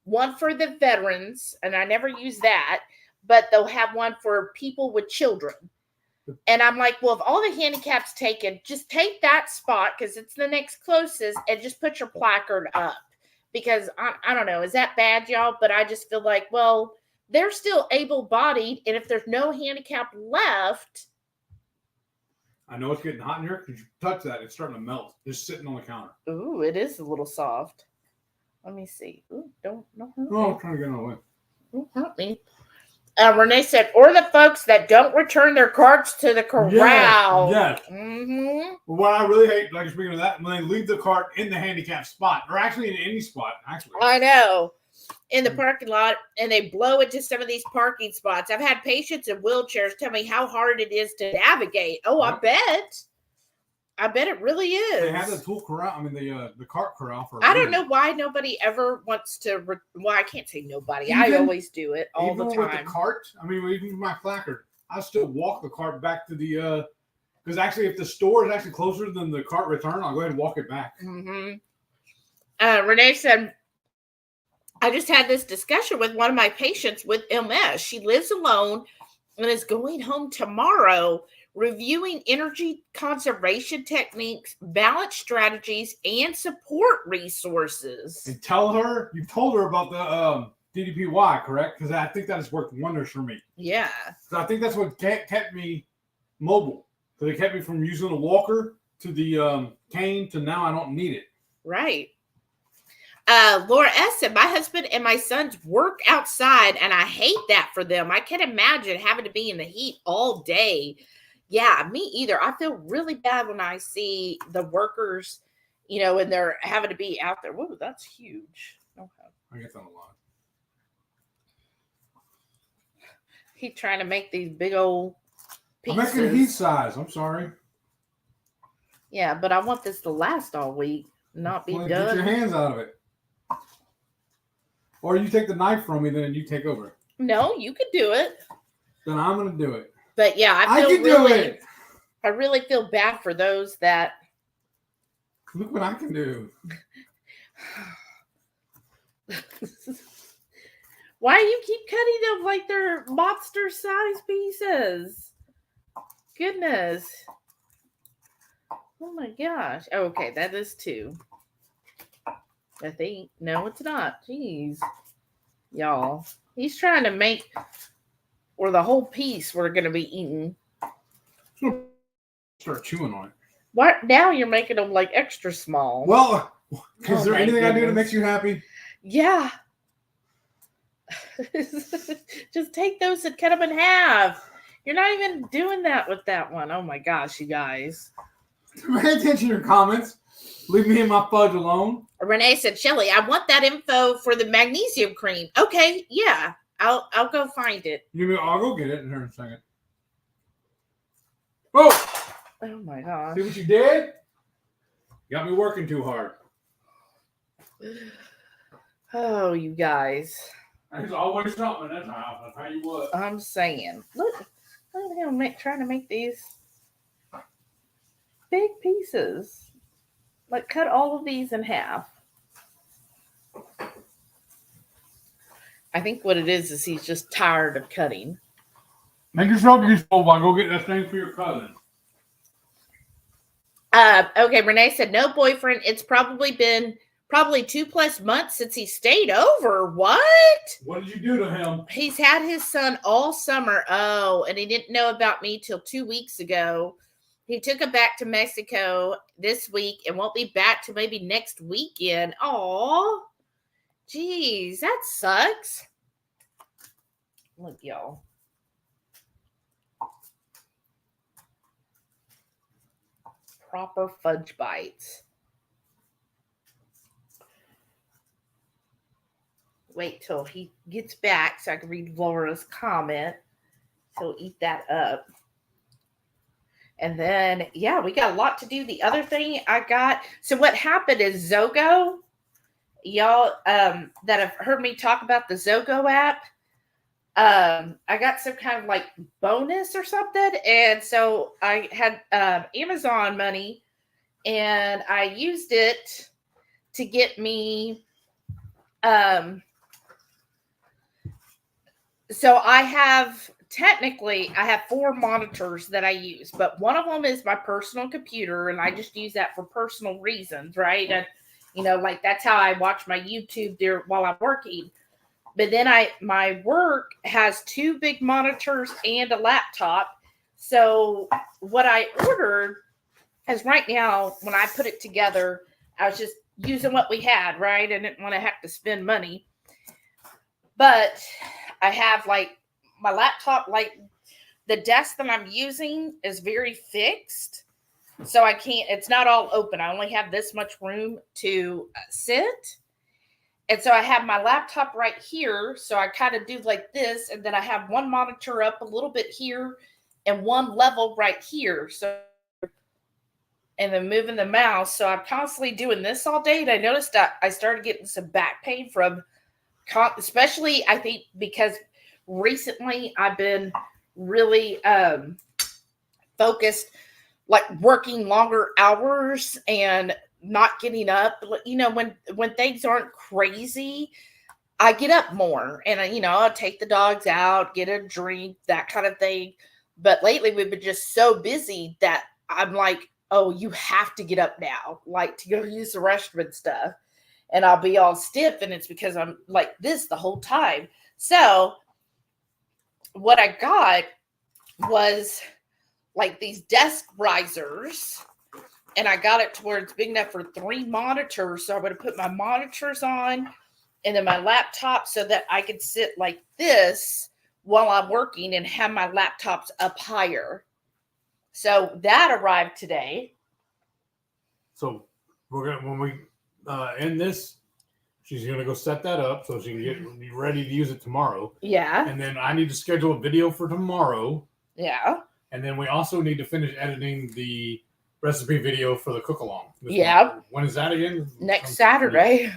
one for the veterans, and I never use that, but they'll have one for people with children. And I'm like, well, if all the handicaps taken, just take that spot because it's the next closest and just put your placard up. Because I don't know, is that bad, y'all? But I just feel like, well, they're still able-bodied. And if there's no handicap left. I know it's getting hot in here because you touch that. It's starting to melt. Just sitting on the counter. Ooh, it is a little soft. Let me see. Ooh, don't hurt me. Oh, I'm trying to get it away. Don't hurt me. Renee said, or the folks that don't return their carts to the corral. Yes. Mm-hmm. What I really hate, like speaking of that, when they leave the cart in the handicap spot, or actually in any spot, actually. I know. In the parking lot, and they blow into some of these parking spots. I've had patients in wheelchairs tell me how hard it is to navigate. Oh, I bet. I bet it really is. They have the tool corral. I mean, the cart corral for. I don't know why nobody ever wants to. Well, I can't say nobody. I always do it all the time. Even with the cart, I mean, even with my placard, I still walk the cart back to the. Because actually, if the store is actually closer than the cart return, I'll go ahead and walk it back. Mm-hmm. Renee said, I just had this discussion with one of my patients with MS. She lives alone and is going home tomorrow. reviewing energy conservation techniques, balance strategies, and support resources. And tell her, you told her about the DDPY, correct? Because I think that has worked wonders for me. Yeah. So I think that's what kept me mobile. So they kept me from using the walker to the cane to now I don't need it. Right. Laura S. said, my husband and my sons work outside, and I hate that for them. I can't imagine having to be in the heat all day. Yeah, me either. I feel really bad when I see the workers, and they're having to be out there. Whoa, that's huge. Okay. I get that a lot. He's trying to make these big old pieces. I'm making heat size. I'm sorry. Yeah, but I want this to last all week, not be done. Get your hands out of it. Or you take the knife from me, then you take over. No, you could do it. Then I'm going to do it. But yeah, I really feel bad for those that. Look what I can do. Why do you keep cutting them like they're monster-sized pieces? Goodness. Oh my gosh. Okay, that is 2. I think. No, it's not. Jeez. Y'all. He's trying to make, or the whole piece we're going to be eating. Start chewing on it. What? Now you're making them like extra small. Well, is there anything I do that makes you happy? Yeah. Just take those and cut them in half. You're not even doing that with that one. Oh my gosh, you guys. Pay attention to your comments. Leave me and my fudge alone. Renee said, Shelly, I want that info for the magnesium cream. Okay, yeah. I'll go find it. I'll go get it in here in a second. Oh! Oh my gosh. See what you did? You got me working too hard. Oh, you guys. There's always something in this house. I'll tell you what. I'm saying. Look at him trying to make these big pieces. Like, cut all of these in half. I think what it is he's just tired of cutting. Make yourself useful while I go get that thing for your cousin. Okay, Renee said, no boyfriend. It's probably been 2+ months since he stayed over. What? What did you do to him? He's had his son all summer. Oh, and he didn't know about me till 2 weeks ago. He took him back to Mexico this week and won't be back till maybe next weekend. Aw. Jeez, that sucks. Look, y'all. Proper fudge bites. Wait till he gets back so I can read Laura's comment. He'll eat that up. And then, yeah, we got a lot to do. The other thing I got, so what happened is Zogo, y'all that have heard me talk about the Zogo app, I got some kind of like bonus or something. And so I had Amazon money and I used it to get me, so I have 4 monitors that I use, but one of them is my personal computer, and I just use that for personal reasons, right? And, like that's how I watch my YouTube while I'm working. But then my work has 2 big monitors and a laptop. So what I ordered is right now, when I put it together, I was just using what we had, right? I didn't want to have to spend money. But I have like my laptop, like the desk that I'm using is very fixed. So it's not all open. I only have this much room to sit. And so I have my laptop right here. So I kind of do like this. And then I have one monitor up a little bit here and one level right here. So, and then moving the mouse. So I'm constantly doing this all day. And I noticed that I started getting some back pain from, especially I think because recently I've been really focused, like working longer hours and not getting up. When things aren't crazy, I get up more and I'll take the dogs out, get a drink, that kind of thing. But lately we've been just so busy that I'm like, oh, you have to get up now, like to go use the restroom and stuff. And I'll be all stiff, and it's because I'm like this the whole time. So what I got was like these desk risers, and I got it to where it's big enough for 3 monitors. So I'm going to put my monitors on and then my laptop so that I can sit like this while I'm working and have my laptops up higher. So that arrived today. So we're gonna, when we end this, she's gonna go set that up so she can be ready to use it tomorrow. Yeah. And then I need to schedule a video for tomorrow. Yeah. And then we also need to finish editing the recipe video for the cook along. Yeah. When is that again? Next Saturday. Yeah.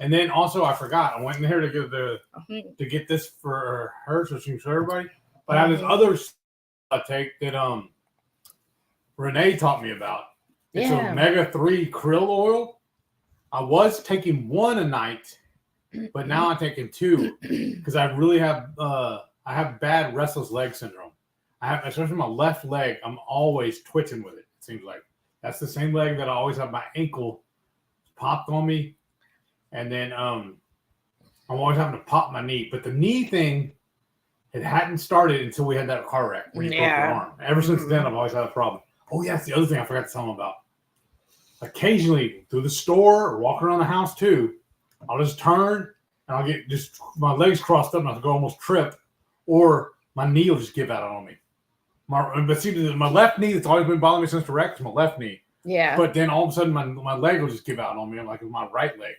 And then also I forgot, I went in here to get this for her so she can show everybody. But I have this other I take that Renee taught me about. It's omega-3 krill oil. I was taking 1 a night, but now I'm taking 2 because I really have I have bad restless leg syndrome. I have, especially my left leg, I'm always twitching with it. It seems like that's the same leg that I always have my ankle popped on me, and then I'm always having to pop my knee. But the knee thing, it hadn't started until we had that car wreck where you broke your arm. Ever since then, I've always had a problem. Oh yeah, that's the other thing I forgot to tell them about. Occasionally, through the store or walking around the house too, I'll just turn and I'll get just my legs crossed up and I'll go almost trip, or my knee will just give out on me. But see, my left knee that's always been bothering me since the wreck is my left knee. Yeah. But then all of a sudden my leg will just give out on me, like with my right leg.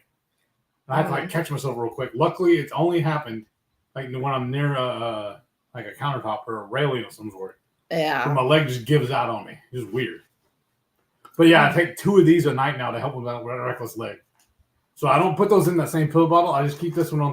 And I have to like catch myself real quick. Luckily, it's only happened like when I'm near like a countertop or a railing of some sort. Yeah. And my leg just gives out on me. It's just weird. But yeah, I take 2 of these a night now to help with that reckless leg. So I don't put those in the same pill bottle. I just keep this one on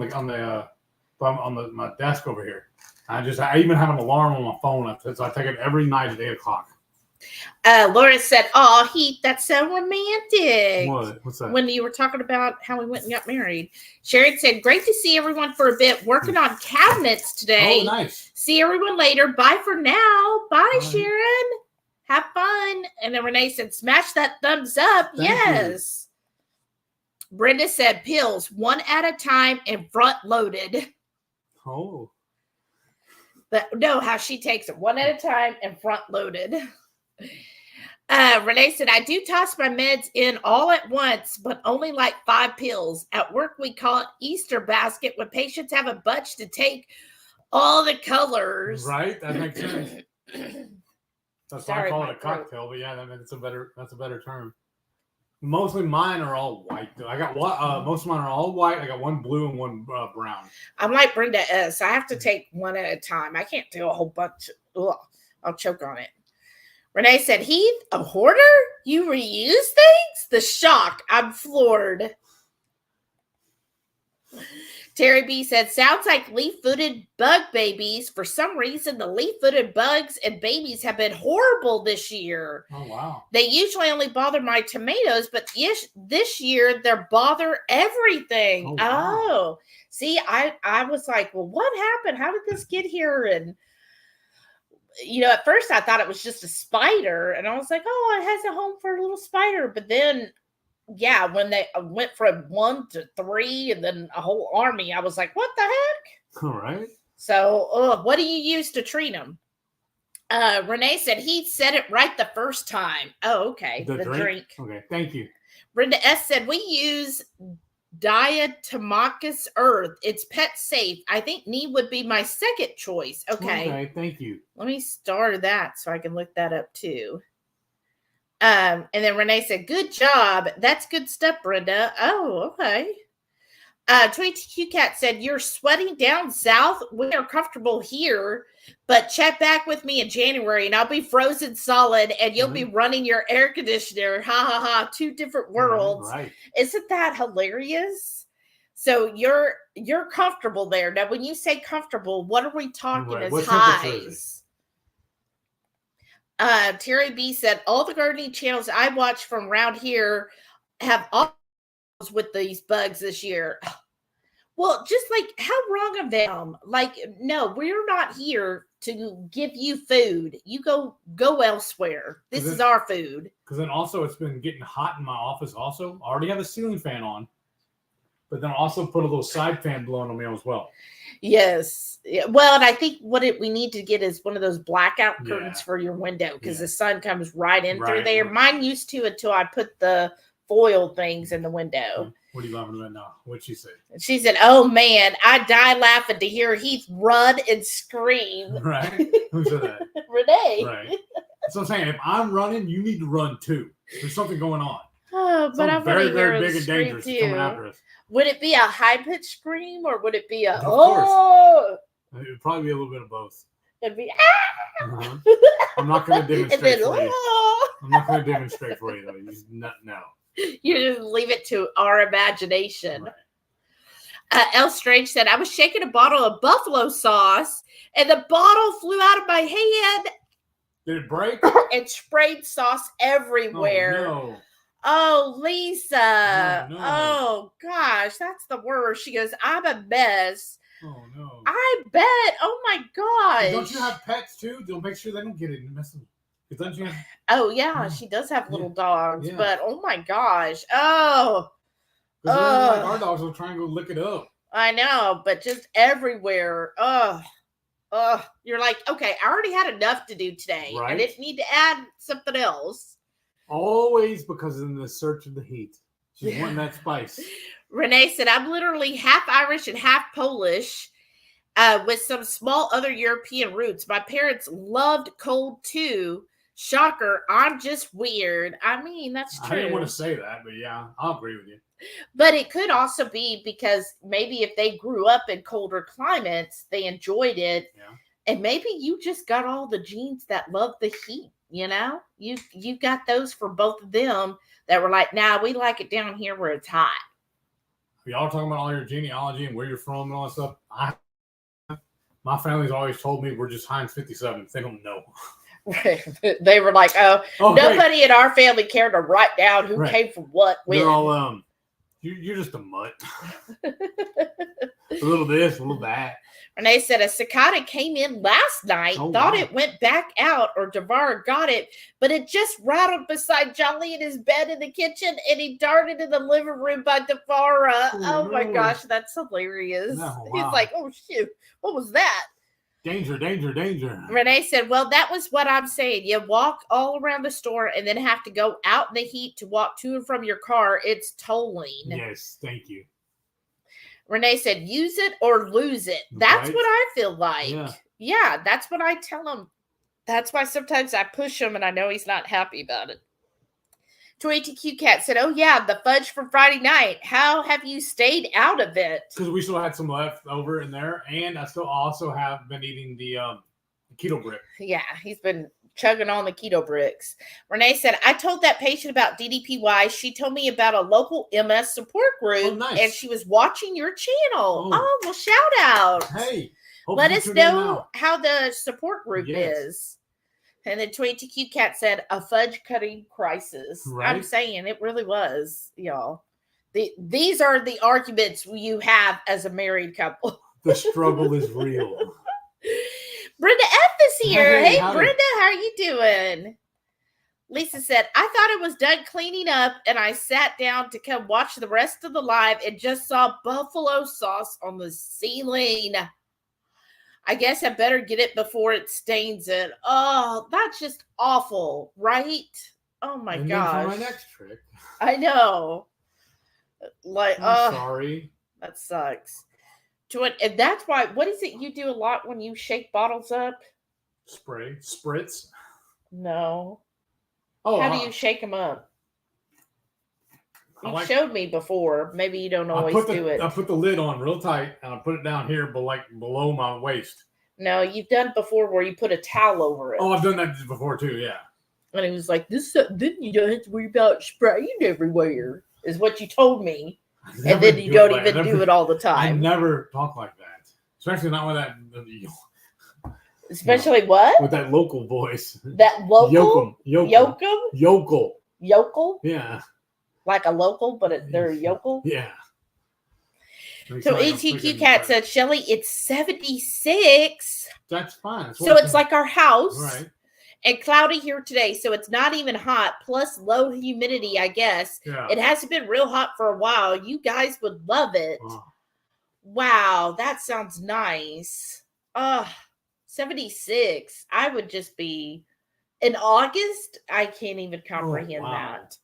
my desk over here. I even have an alarm on my phone, so I take it every night at 8:00. Laura said, "Oh, Heath, that's so romantic." What? What's that? When you were talking about how we went and got married. Sharon said, "Great to see everyone for a bit. Working on cabinets today. Oh, nice. See everyone later. Bye for now. Bye, Sharon. Have fun." And then Renee said, "Smash that thumbs up." Thank yes. You. Brenda said, "Pills 1 at a time and front loaded." Oh. But no, how she takes it 1 at a time and front loaded. Renee said, "I do toss my meds in all at once, but only like 5 pills. At work, we call it Easter basket when patients have a bunch to take all the colors." Right? That makes sense. That's why I call it a cocktail, but yeah, that's a better term. Mostly mine are all white. I got most of mine are all white. I got 1 blue and 1 brown. I'm like Brenda S. I have to take 1 at a time. I can't do a whole bunch. Ugh, I'll choke on it. Renee said, "Heath, a hoarder? You reuse things?" The shock. I'm floored. Terry B said, "Sounds like leaf-footed bug babies. For some reason, the leaf-footed bugs and babies have been horrible this year." Oh, wow. "They usually only bother my tomatoes, but this year they're bother everything." Oh, wow. Oh. See, I was like, well, what happened? How did this get here? And, at first I thought it was just a spider. And I was like, oh, it has a home for a little spider. But then, yeah, when they went from 1 to 3 and then a whole army, I was like, what the heck? All right. So, what do you use to treat them? Renee said he said it right the first time. Oh, okay. The drink. Okay, thank you. Brenda S said, "We use diatomaceous earth. It's pet safe. I think neem would be my second choice." Okay, thank you. Let me start that so I can look that up too. And then Renee said, "Good job. That's good stuff, Brenda." Oh, okay. 22 Cat said, "You're sweating down south. We are comfortable here, but check back with me in January and I'll be frozen solid and you'll be running your air conditioner. Ha ha ha. 2 different worlds." Right. Isn't that hilarious? So you're comfortable there. Now, when you say comfortable, what are we talking as highs? Terry B said, "All the gardening channels I watch from around here have all with these bugs this year." Well, just like how wrong of them. Like, no, we're not here to give you food. You go elsewhere. This is our food. Because then also it's been getting hot in my office also. I already have a ceiling fan on. But then also put a little side fan blowing on me as well. Yes. Well, and I think what we need to get is one of those blackout curtains for your window because the sun comes right in through there. Mine used to until I put the foil things in the window. What are you laughing about now? What'd she say? She said, "Oh man, I die laughing to hear Heath run and scream." Right? Who said that? Renee. Right. So I'm saying, if I'm running, you need to run too. There's something going on. Oh, but I'm very, very big and dangerous coming after us. Would it be a high-pitched scream or would it be a, Of course. It would probably be a little bit of both. It'd be, I'm not going to demonstrate for you. I'm not going to demonstrate for you, though. You just no. You just leave it to our imagination. Right. El Strange said, I was shaking a bottle of buffalo sauce and the bottle flew out of my hand. Did it break? And sprayed sauce everywhere. Oh, no. Oh, Lisa. No. Oh, gosh. That's the worst. She goes, I'm a mess. Oh, no. I bet. Oh, my gosh. Don't you have pets, too? They'll make sure they don't get it and mess them. Don't you have... Oh, yeah. She does have little dogs. But, oh, my gosh. Oh. Because like our dogs will try and go lick it up. I know. But just everywhere. Oh. You're like, okay, I already had enough to do today. Right? I didn't need to add something else. Always because in the search of the heat. She's wanting that spice. Renee said, I'm literally half Irish and half Polish with some small other European roots. My parents loved cold too. Shocker, I'm just weird. I mean, that's true. I didn't want to say that, but yeah, I'll agree with you. But it could also be because maybe if they grew up in colder climates, they enjoyed it. Yeah. And maybe you just got all the genes that love the heat. You know, you got those for both of them that were like, nah, we like it down here where it's hot. Y'all talking about all your genealogy and where you're from and all that stuff. My family's always told me we're just Heinz 57. They don't know. They were like, nobody in our family cared to write down who came from what. When. They're all you're just a mutt. A little this, a little that. Renee said a cicada came in last night, thought it went back out, or Devar got it, but it just rattled beside Jolly in his bed in the kitchen, and he darted in the living room by Devara. Oh my gosh, that's hilarious. He's like, oh shoot, what was that? Danger, danger, danger. Renee said, well, that was what I'm saying. You walk all around the store and then have to go out in the heat to walk to and from your car. It's tolling. Yes, thank you. Renee said, use it or lose it. That's what I feel like. Yeah, that's what I tell him. That's why sometimes I push him and I know he's not happy about it. 22Q Cat said, oh, yeah, the fudge from Friday night. How have you stayed out of it? Because we still had some left over in there. And I still also have been eating the keto brick. Yeah, he's been chugging on the keto bricks. Renee said, I told that patient about DDPY. She told me about a local MS support group, and she was watching your channel. Oh, well, shout out. Hey. Let us know how the support group is. And then 22Q Cat said, a fudge cutting crisis. Right? I'm saying it really was, y'all. These are the arguments you have as a married couple. The struggle is real. Brenda F is here. Hey Brenda, how are you doing? Lisa said, I thought it was done cleaning up and I sat down to come watch the rest of the live and just saw buffalo sauce on the ceiling. I guess I better get it before it stains it. Oh, that's just awful, right? Oh my gosh. Then for my next trick. I know. Like, I'm sorry. That sucks. And that's why, what is it you do a lot when you shake bottles up? Spritz. No. Oh, how do you shake them up? You showed me before. Maybe you don't always do it. I put the lid on real tight and I put it down here, but like below my waist. No, you've done it before where you put a towel over it. Oh, I've done that before too, yeah. And he was like, then you don't have to worry about spraying everywhere, is what you told me. And then you don't even do it all the time. I never talk like that. Especially not with that. Especially what? With that local voice. That local? Yokel. Yokel? Yeah. Like a local, but they're a yokel? Yeah. So ETQ Cat said, Shelly, it's 76. That's fine. So it's like our house. Right. And cloudy here today, so it's not even hot, plus low humidity, I guess. Yeah. It hasn't been real hot for a while. You guys would love it. Oh. Wow, that sounds nice. 76. I would just be in August. I can't even comprehend that.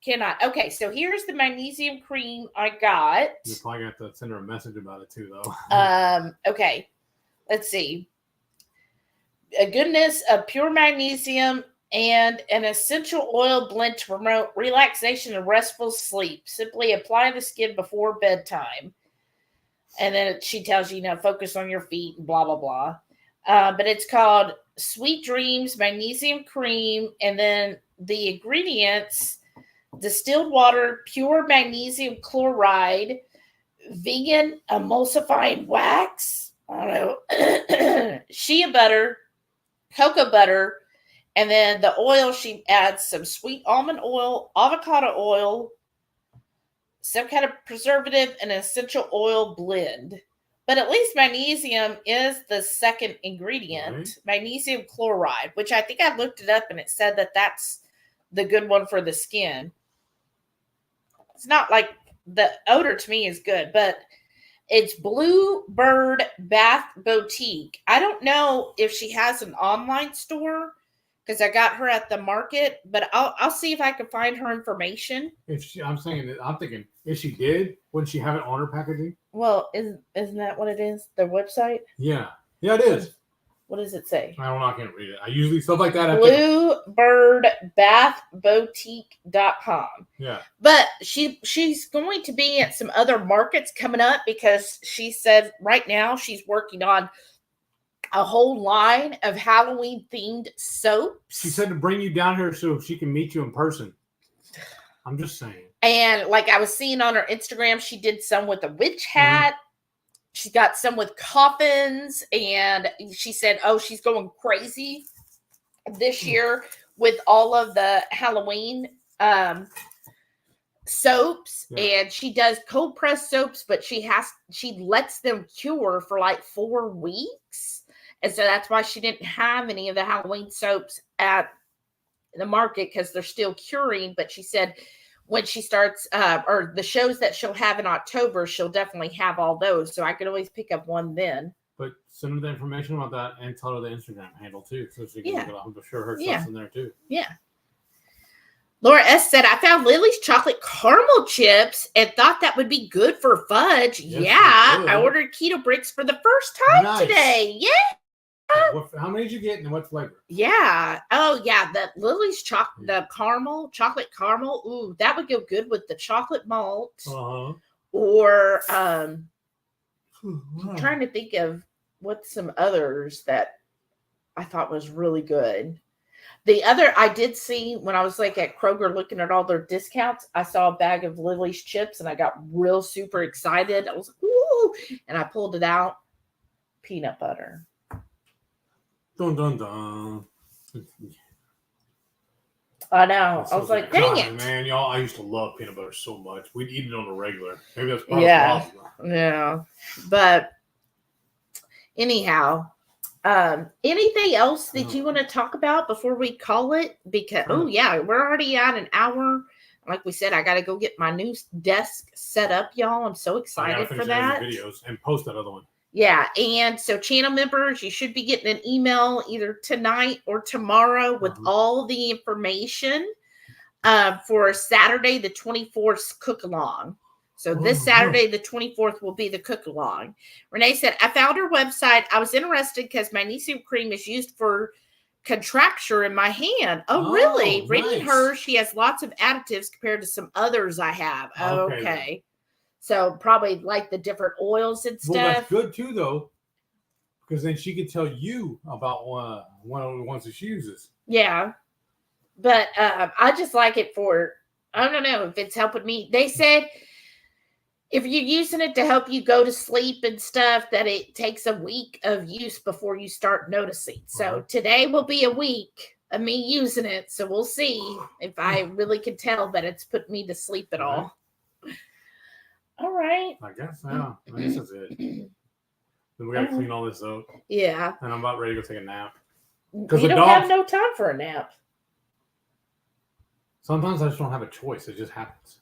Cannot. Okay, so here's the magnesium cream I got. You probably got to send her a message about it too, though. Okay. Let's see. A goodness of pure magnesium and an essential oil blend to promote relaxation and restful sleep. Simply apply the skin before bedtime. And then she tells you, focus on your feet and blah, blah, blah. But it's called Sweet Dreams Magnesium Cream. And then the ingredients, distilled water, pure magnesium chloride, vegan emulsifying wax, shea butter, cocoa butter, and then the oil, she adds some sweet almond oil, avocado oil, some kind of preservative, and essential oil blend. But at least magnesium is the second ingredient, magnesium chloride, which I think I looked it up and it said that that's the good one for the skin. It's not like the odor to me is good, but it's Bluebird Bath Boutique. I don't know if she has an online store because I got her at the market, but I'll see if I can find her information. I'm thinking if she did, wouldn't she have it on her packaging? Well, isn't that what it is? Their website? Yeah, it is. What does it say? I don't know. I can't read it. I usually stuff like that. BluebirdBathBoutique.com. Yeah. But she's going to be at some other markets coming up because she said right now she's working on a whole line of Halloween themed soaps. She said to bring you down here so she can meet you in person. I'm just saying. And like I was seeing on her Instagram, she did some with a witch hat. Mm-hmm. She got some with coffins, and she said, she's going crazy this year with all of the Halloween soaps. Yeah. And she does cold pressed soaps, but she lets them cure for like 4 weeks. And so that's why she didn't have any of the Halloween soaps at the market because they're still curing. But she said when she starts, or the shows that she'll have in October, she'll definitely have all those. So I could always pick up one then. But send her the information about that and tell her the Instagram handle too. So she can look it up. I'm sure her stuff's in there too. Yeah. Laura S. said, I found Lily's chocolate caramel chips and thought that would be good for fudge. Yes, I ordered keto bricks for the first time today. Yeah. How many did you get and what flavor? Yeah. Oh, yeah. The Lily's the chocolate caramel. Ooh, that would go good with the chocolate malt. Uh-huh. Or I'm trying to think of what's some others that I thought was really good. The other I did see when I was like at Kroger looking at all their discounts, I saw a bag of Lily's chips and I got real super excited. I was like, ooh, and I pulled it out. Peanut butter. Dun, dun, dun. I know. I was like, dang it. Man, y'all, I used to love peanut butter so much. We'd eat it on a regular. Maybe that's probably possible. Yeah. But anyhow, anything else that you want to talk about before we call it? Because, we're already at an hour. Like we said, I got to go get my new desk set up, y'all. I'm so excited for that. Videos and post that other one. Yeah, and so channel members, you should be getting an email either tonight or tomorrow with all the information for Saturday the 24th cook-along. So this Saturday the 24th will be the cook-along. Renee said, I found her website. I was interested because magnesium cream is used for contracture in my hand. Oh, really? Nice. Reading her, she has lots of additives compared to some others I have. Okay. So probably like the different oils and stuff. Well, that's good too, though, because then she could tell you about one of the ones that she uses. Yeah, but I just like it for, I don't know if it's helping me. They said if you're using it to help you go to sleep and stuff, that it takes a week of use before you start noticing. So today will be a week of me using it. So we'll see if I really can tell that it's put me to sleep at all. All right. I guess, yeah. I guess that's it. Then we got to clean all this up. Yeah. And I'm about ready to go take a nap. You don't have no time for a nap. Sometimes I just don't have a choice. It just happens.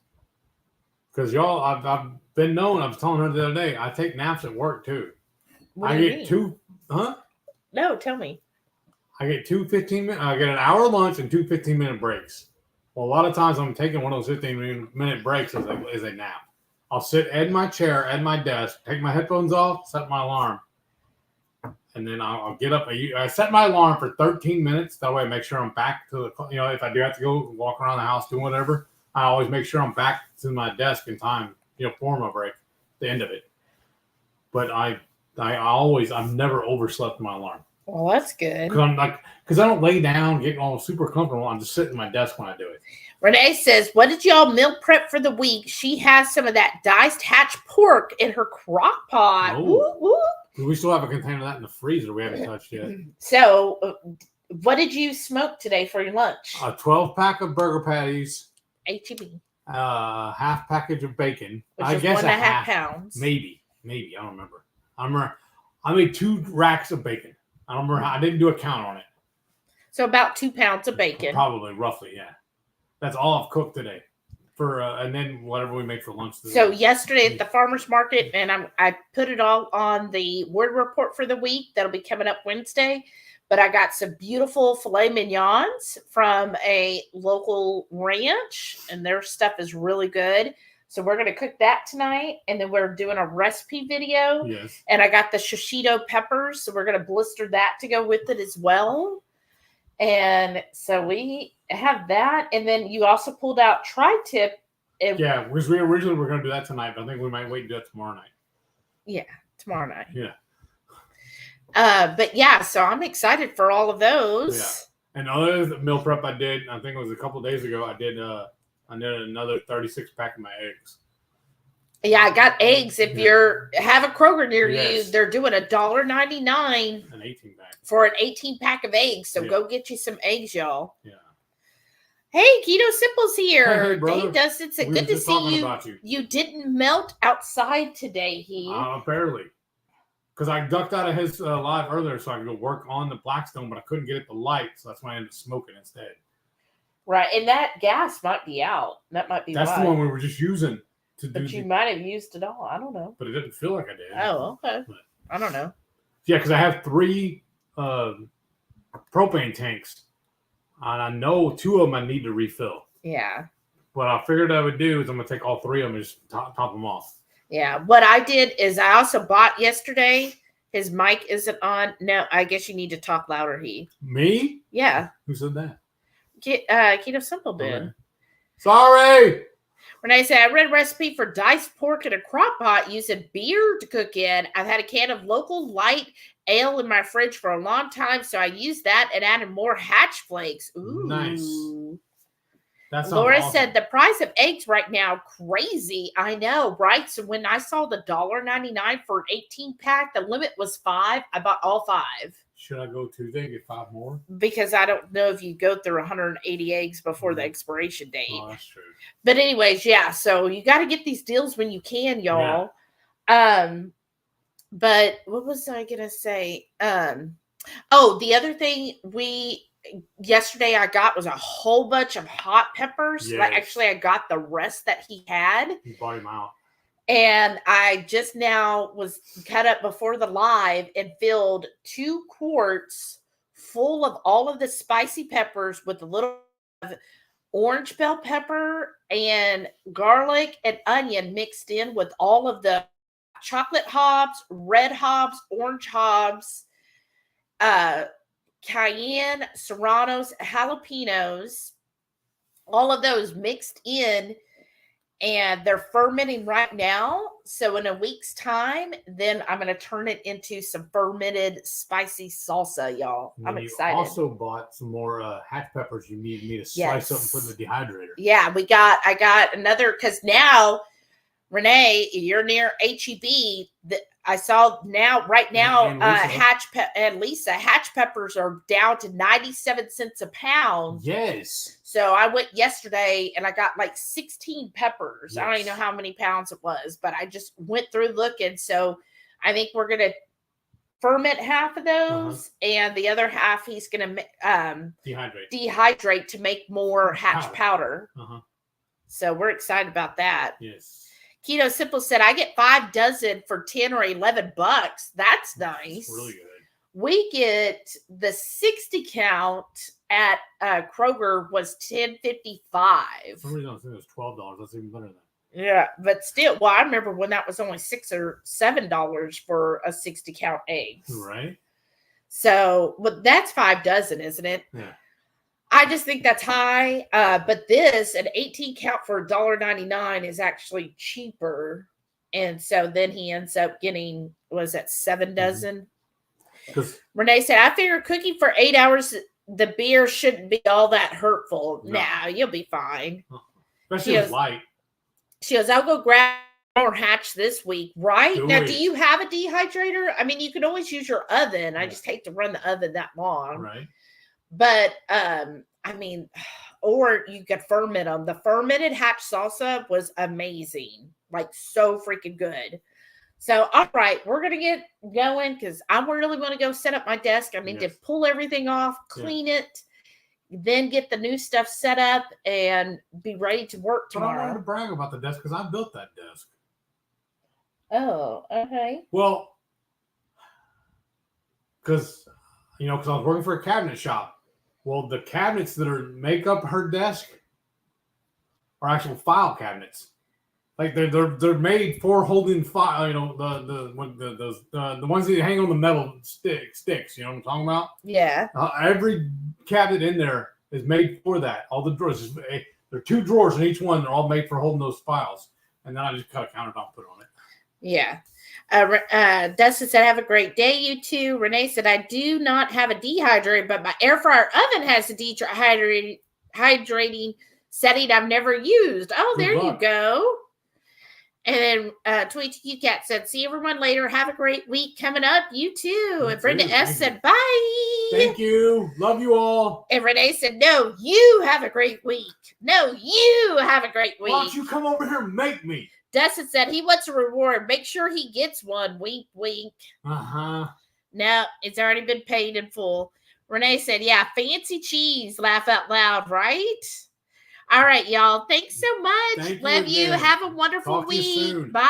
Because y'all, I've been known. I was telling her the other day, I take naps at work too. What do you mean? two, No, tell me. I get 15-minute. I get an hour lunch and 2 15-minute breaks. Well, a lot of times I'm taking one of those 15-minute breaks as a nap. I'll sit at my chair, at my desk, take my headphones off, set my alarm, and then I'll get up. I set my alarm for 13 minutes. That way I make sure I'm back to the, if I do have to go walk around the house, do whatever, I always make sure I'm back to my desk in time, for my break, the end of it. But I've never overslept my alarm. Well, that's good. Because I don't lay down, get all super comfortable. I'm just sitting at my desk when I do it. Renee says, what did y'all meal prep for the week? She has some of that diced hatch pork in her crock pot. Oh. We still have a container of that in the freezer we haven't touched yet. So, what did you smoke today for your lunch? A 12-pack of burger patties. HEB. Half package of bacon. Which I is guess 1.5 pounds. Maybe. I don't remember. I made 2 racks of bacon. I don't remember I didn't do a count on it. So about 2 pounds of bacon. Probably, roughly, yeah. That's all I've cooked today. And then whatever we make for lunch today. So yesterday at the farmer's market, and I put it all on the word report for the week. That'll be coming up Wednesday. But I got some beautiful filet mignons from a local ranch, and their stuff is really good. So we're going to cook that tonight, and then we're doing a recipe video. Yes. And I got the shishito peppers, so we're going to blister that to go with it as well. And so we have that, and then you also pulled out tri-tip. Yeah, because we originally were going to do that tonight, but I think we might wait and do that tomorrow night. Yeah, tomorrow night. Yeah. But yeah, so I'm excited for all of those. Yeah. And other meal prep I did, I think it was a couple of days ago, I did another 36-pack of my eggs. Yeah, I got eggs. If you have a Kroger near Yes. you, they're doing $1.99 an 18-pack for an 18-pack of eggs. So Yeah. go get you some eggs, y'all. Yeah. Hey, Keto Simple's here. Hey, brother. Hey, Dustin, it's good to see you. You didn't melt outside today, Heath. Barely. Because I ducked out of his live earlier so I could go work on the Blackstone, but I couldn't get it to light, so that's why I ended up smoking instead. Right, and that gas might be out. That might be That's why. the one we were just using to do. But you might have used it all. I don't know. But it didn't feel like I did. Oh, okay. But, I don't know. Yeah, because I have 3 propane tanks, and I know 2 of them I need to refill. Yeah. What I figured I would do is I'm going to take all 3 of them and just top them off. Yeah. What I did is I also bought yesterday. His mic isn't on. No, I guess you need to talk louder, Heath. Me? Yeah. Who said that? Keto Simple did. Okay. Sorry. Renee said, I read a recipe for diced pork in a crock pot using beer to cook in. I've had a can of local light ale in my fridge for a long time, so I used that and added more hatch flakes. Ooh. Nice. That sounds Laura awesome. said, the price of eggs right now, crazy. I know, right? So when I saw the $1.99 for an 18-pack, the limit was 5. I bought all 5. Should I go Tuesday and get 5 more? Because I don't know if you go through 180 eggs before the expiration date. Oh, that's true. But anyways, yeah. So you got to get these deals when you can, y'all. Yeah. But what was I gonna say? Oh, the other thing yesterday I got was a whole bunch of hot peppers. Yes. Like actually, I got the rest that he had. You bought him out. And I just now was cut up before the live and filled 2 quarts full of all of the spicy peppers with a little orange bell pepper and garlic and onion mixed in with all of the chocolate hobs, red hobs, orange hobs, cayenne, serranos, jalapenos, all of those mixed in. And they're fermenting right now. So in a week's time, then I'm going to turn it into some fermented spicy salsa, y'all. I'm excited. You also bought some more hatch peppers you need me to slice up and put in the dehydrator. Yeah, I got another, because now Renee, you're near HEB. I saw right now, and Lisa, hatch peppers are down to 97 cents a pound. Yes. So I went yesterday and I got like 16 peppers. Yes. I don't even know how many pounds it was, but I just went through looking. So I think we're going to ferment half of those, and the other half he's going to dehydrate to make more hatch powder. So we're excited about that. Yes. Keto Simple said, I get 5 dozen for 10 or $11. That's nice. That's really good. We get the 60 count at Kroger was $10.55. For some reason I think it was $12. That's even better than that. Yeah, but still, well, I remember when that was only $6 or $7 for a 60 count eggs. Right. So, but that's 5 dozen, isn't it? Yeah. I just think that's high. But this, an 18 count for $1.99 is actually cheaper. And so then he ends up getting, was that 7 dozen? Renee said, I figure cooking for 8 hours, the beer shouldn't be all that hurtful. No, you'll be fine. Especially with light. She goes, I'll go grab more hatch this week, right? Do you have a dehydrator? I mean, you can always use your oven. I just hate to run the oven that long. Right. But, I mean, or you could ferment them. The fermented hatch salsa was amazing. Like, so freaking good. So, all right, we're going to get going because I really want to go set up my desk. I need to pull everything off, clean it, then get the new stuff set up and be ready to work tomorrow. But I wanted to brag about the desk because I built that desk. Oh, okay. Well, because I was working for a cabinet shop. Well, the cabinets that make up her desk are actual file cabinets. Like they're made for holding file. The ones that you hang on the metal sticks. You know what I'm talking about? Yeah. Every cabinet in there is made for that. All the drawers. There are 2 drawers in each one. They're all made for holding those files. And then I just cut a countertop and put it on it. Yeah. Dustin said, have a great day, you two. Renee said, I do not have a dehydrator, but my air fryer oven has a dehydrating setting I've never used. Oh, there you go. And then Tweet Cat said, see everyone later. Have a great week coming up. You too. And Brenda S. said, bye. Thank you. Love you all. And Renee said, no, you have a great week. No, you have a great week. Why don't you come over here and make me? Dustin said he wants a reward. Make sure he gets one. Wink, wink. Uh-huh. No, it's already been paid in full. Renee said, yeah, fancy cheese. Laugh out loud, right? All right, y'all. Thanks so much. Love you. Have a wonderful week. Bye.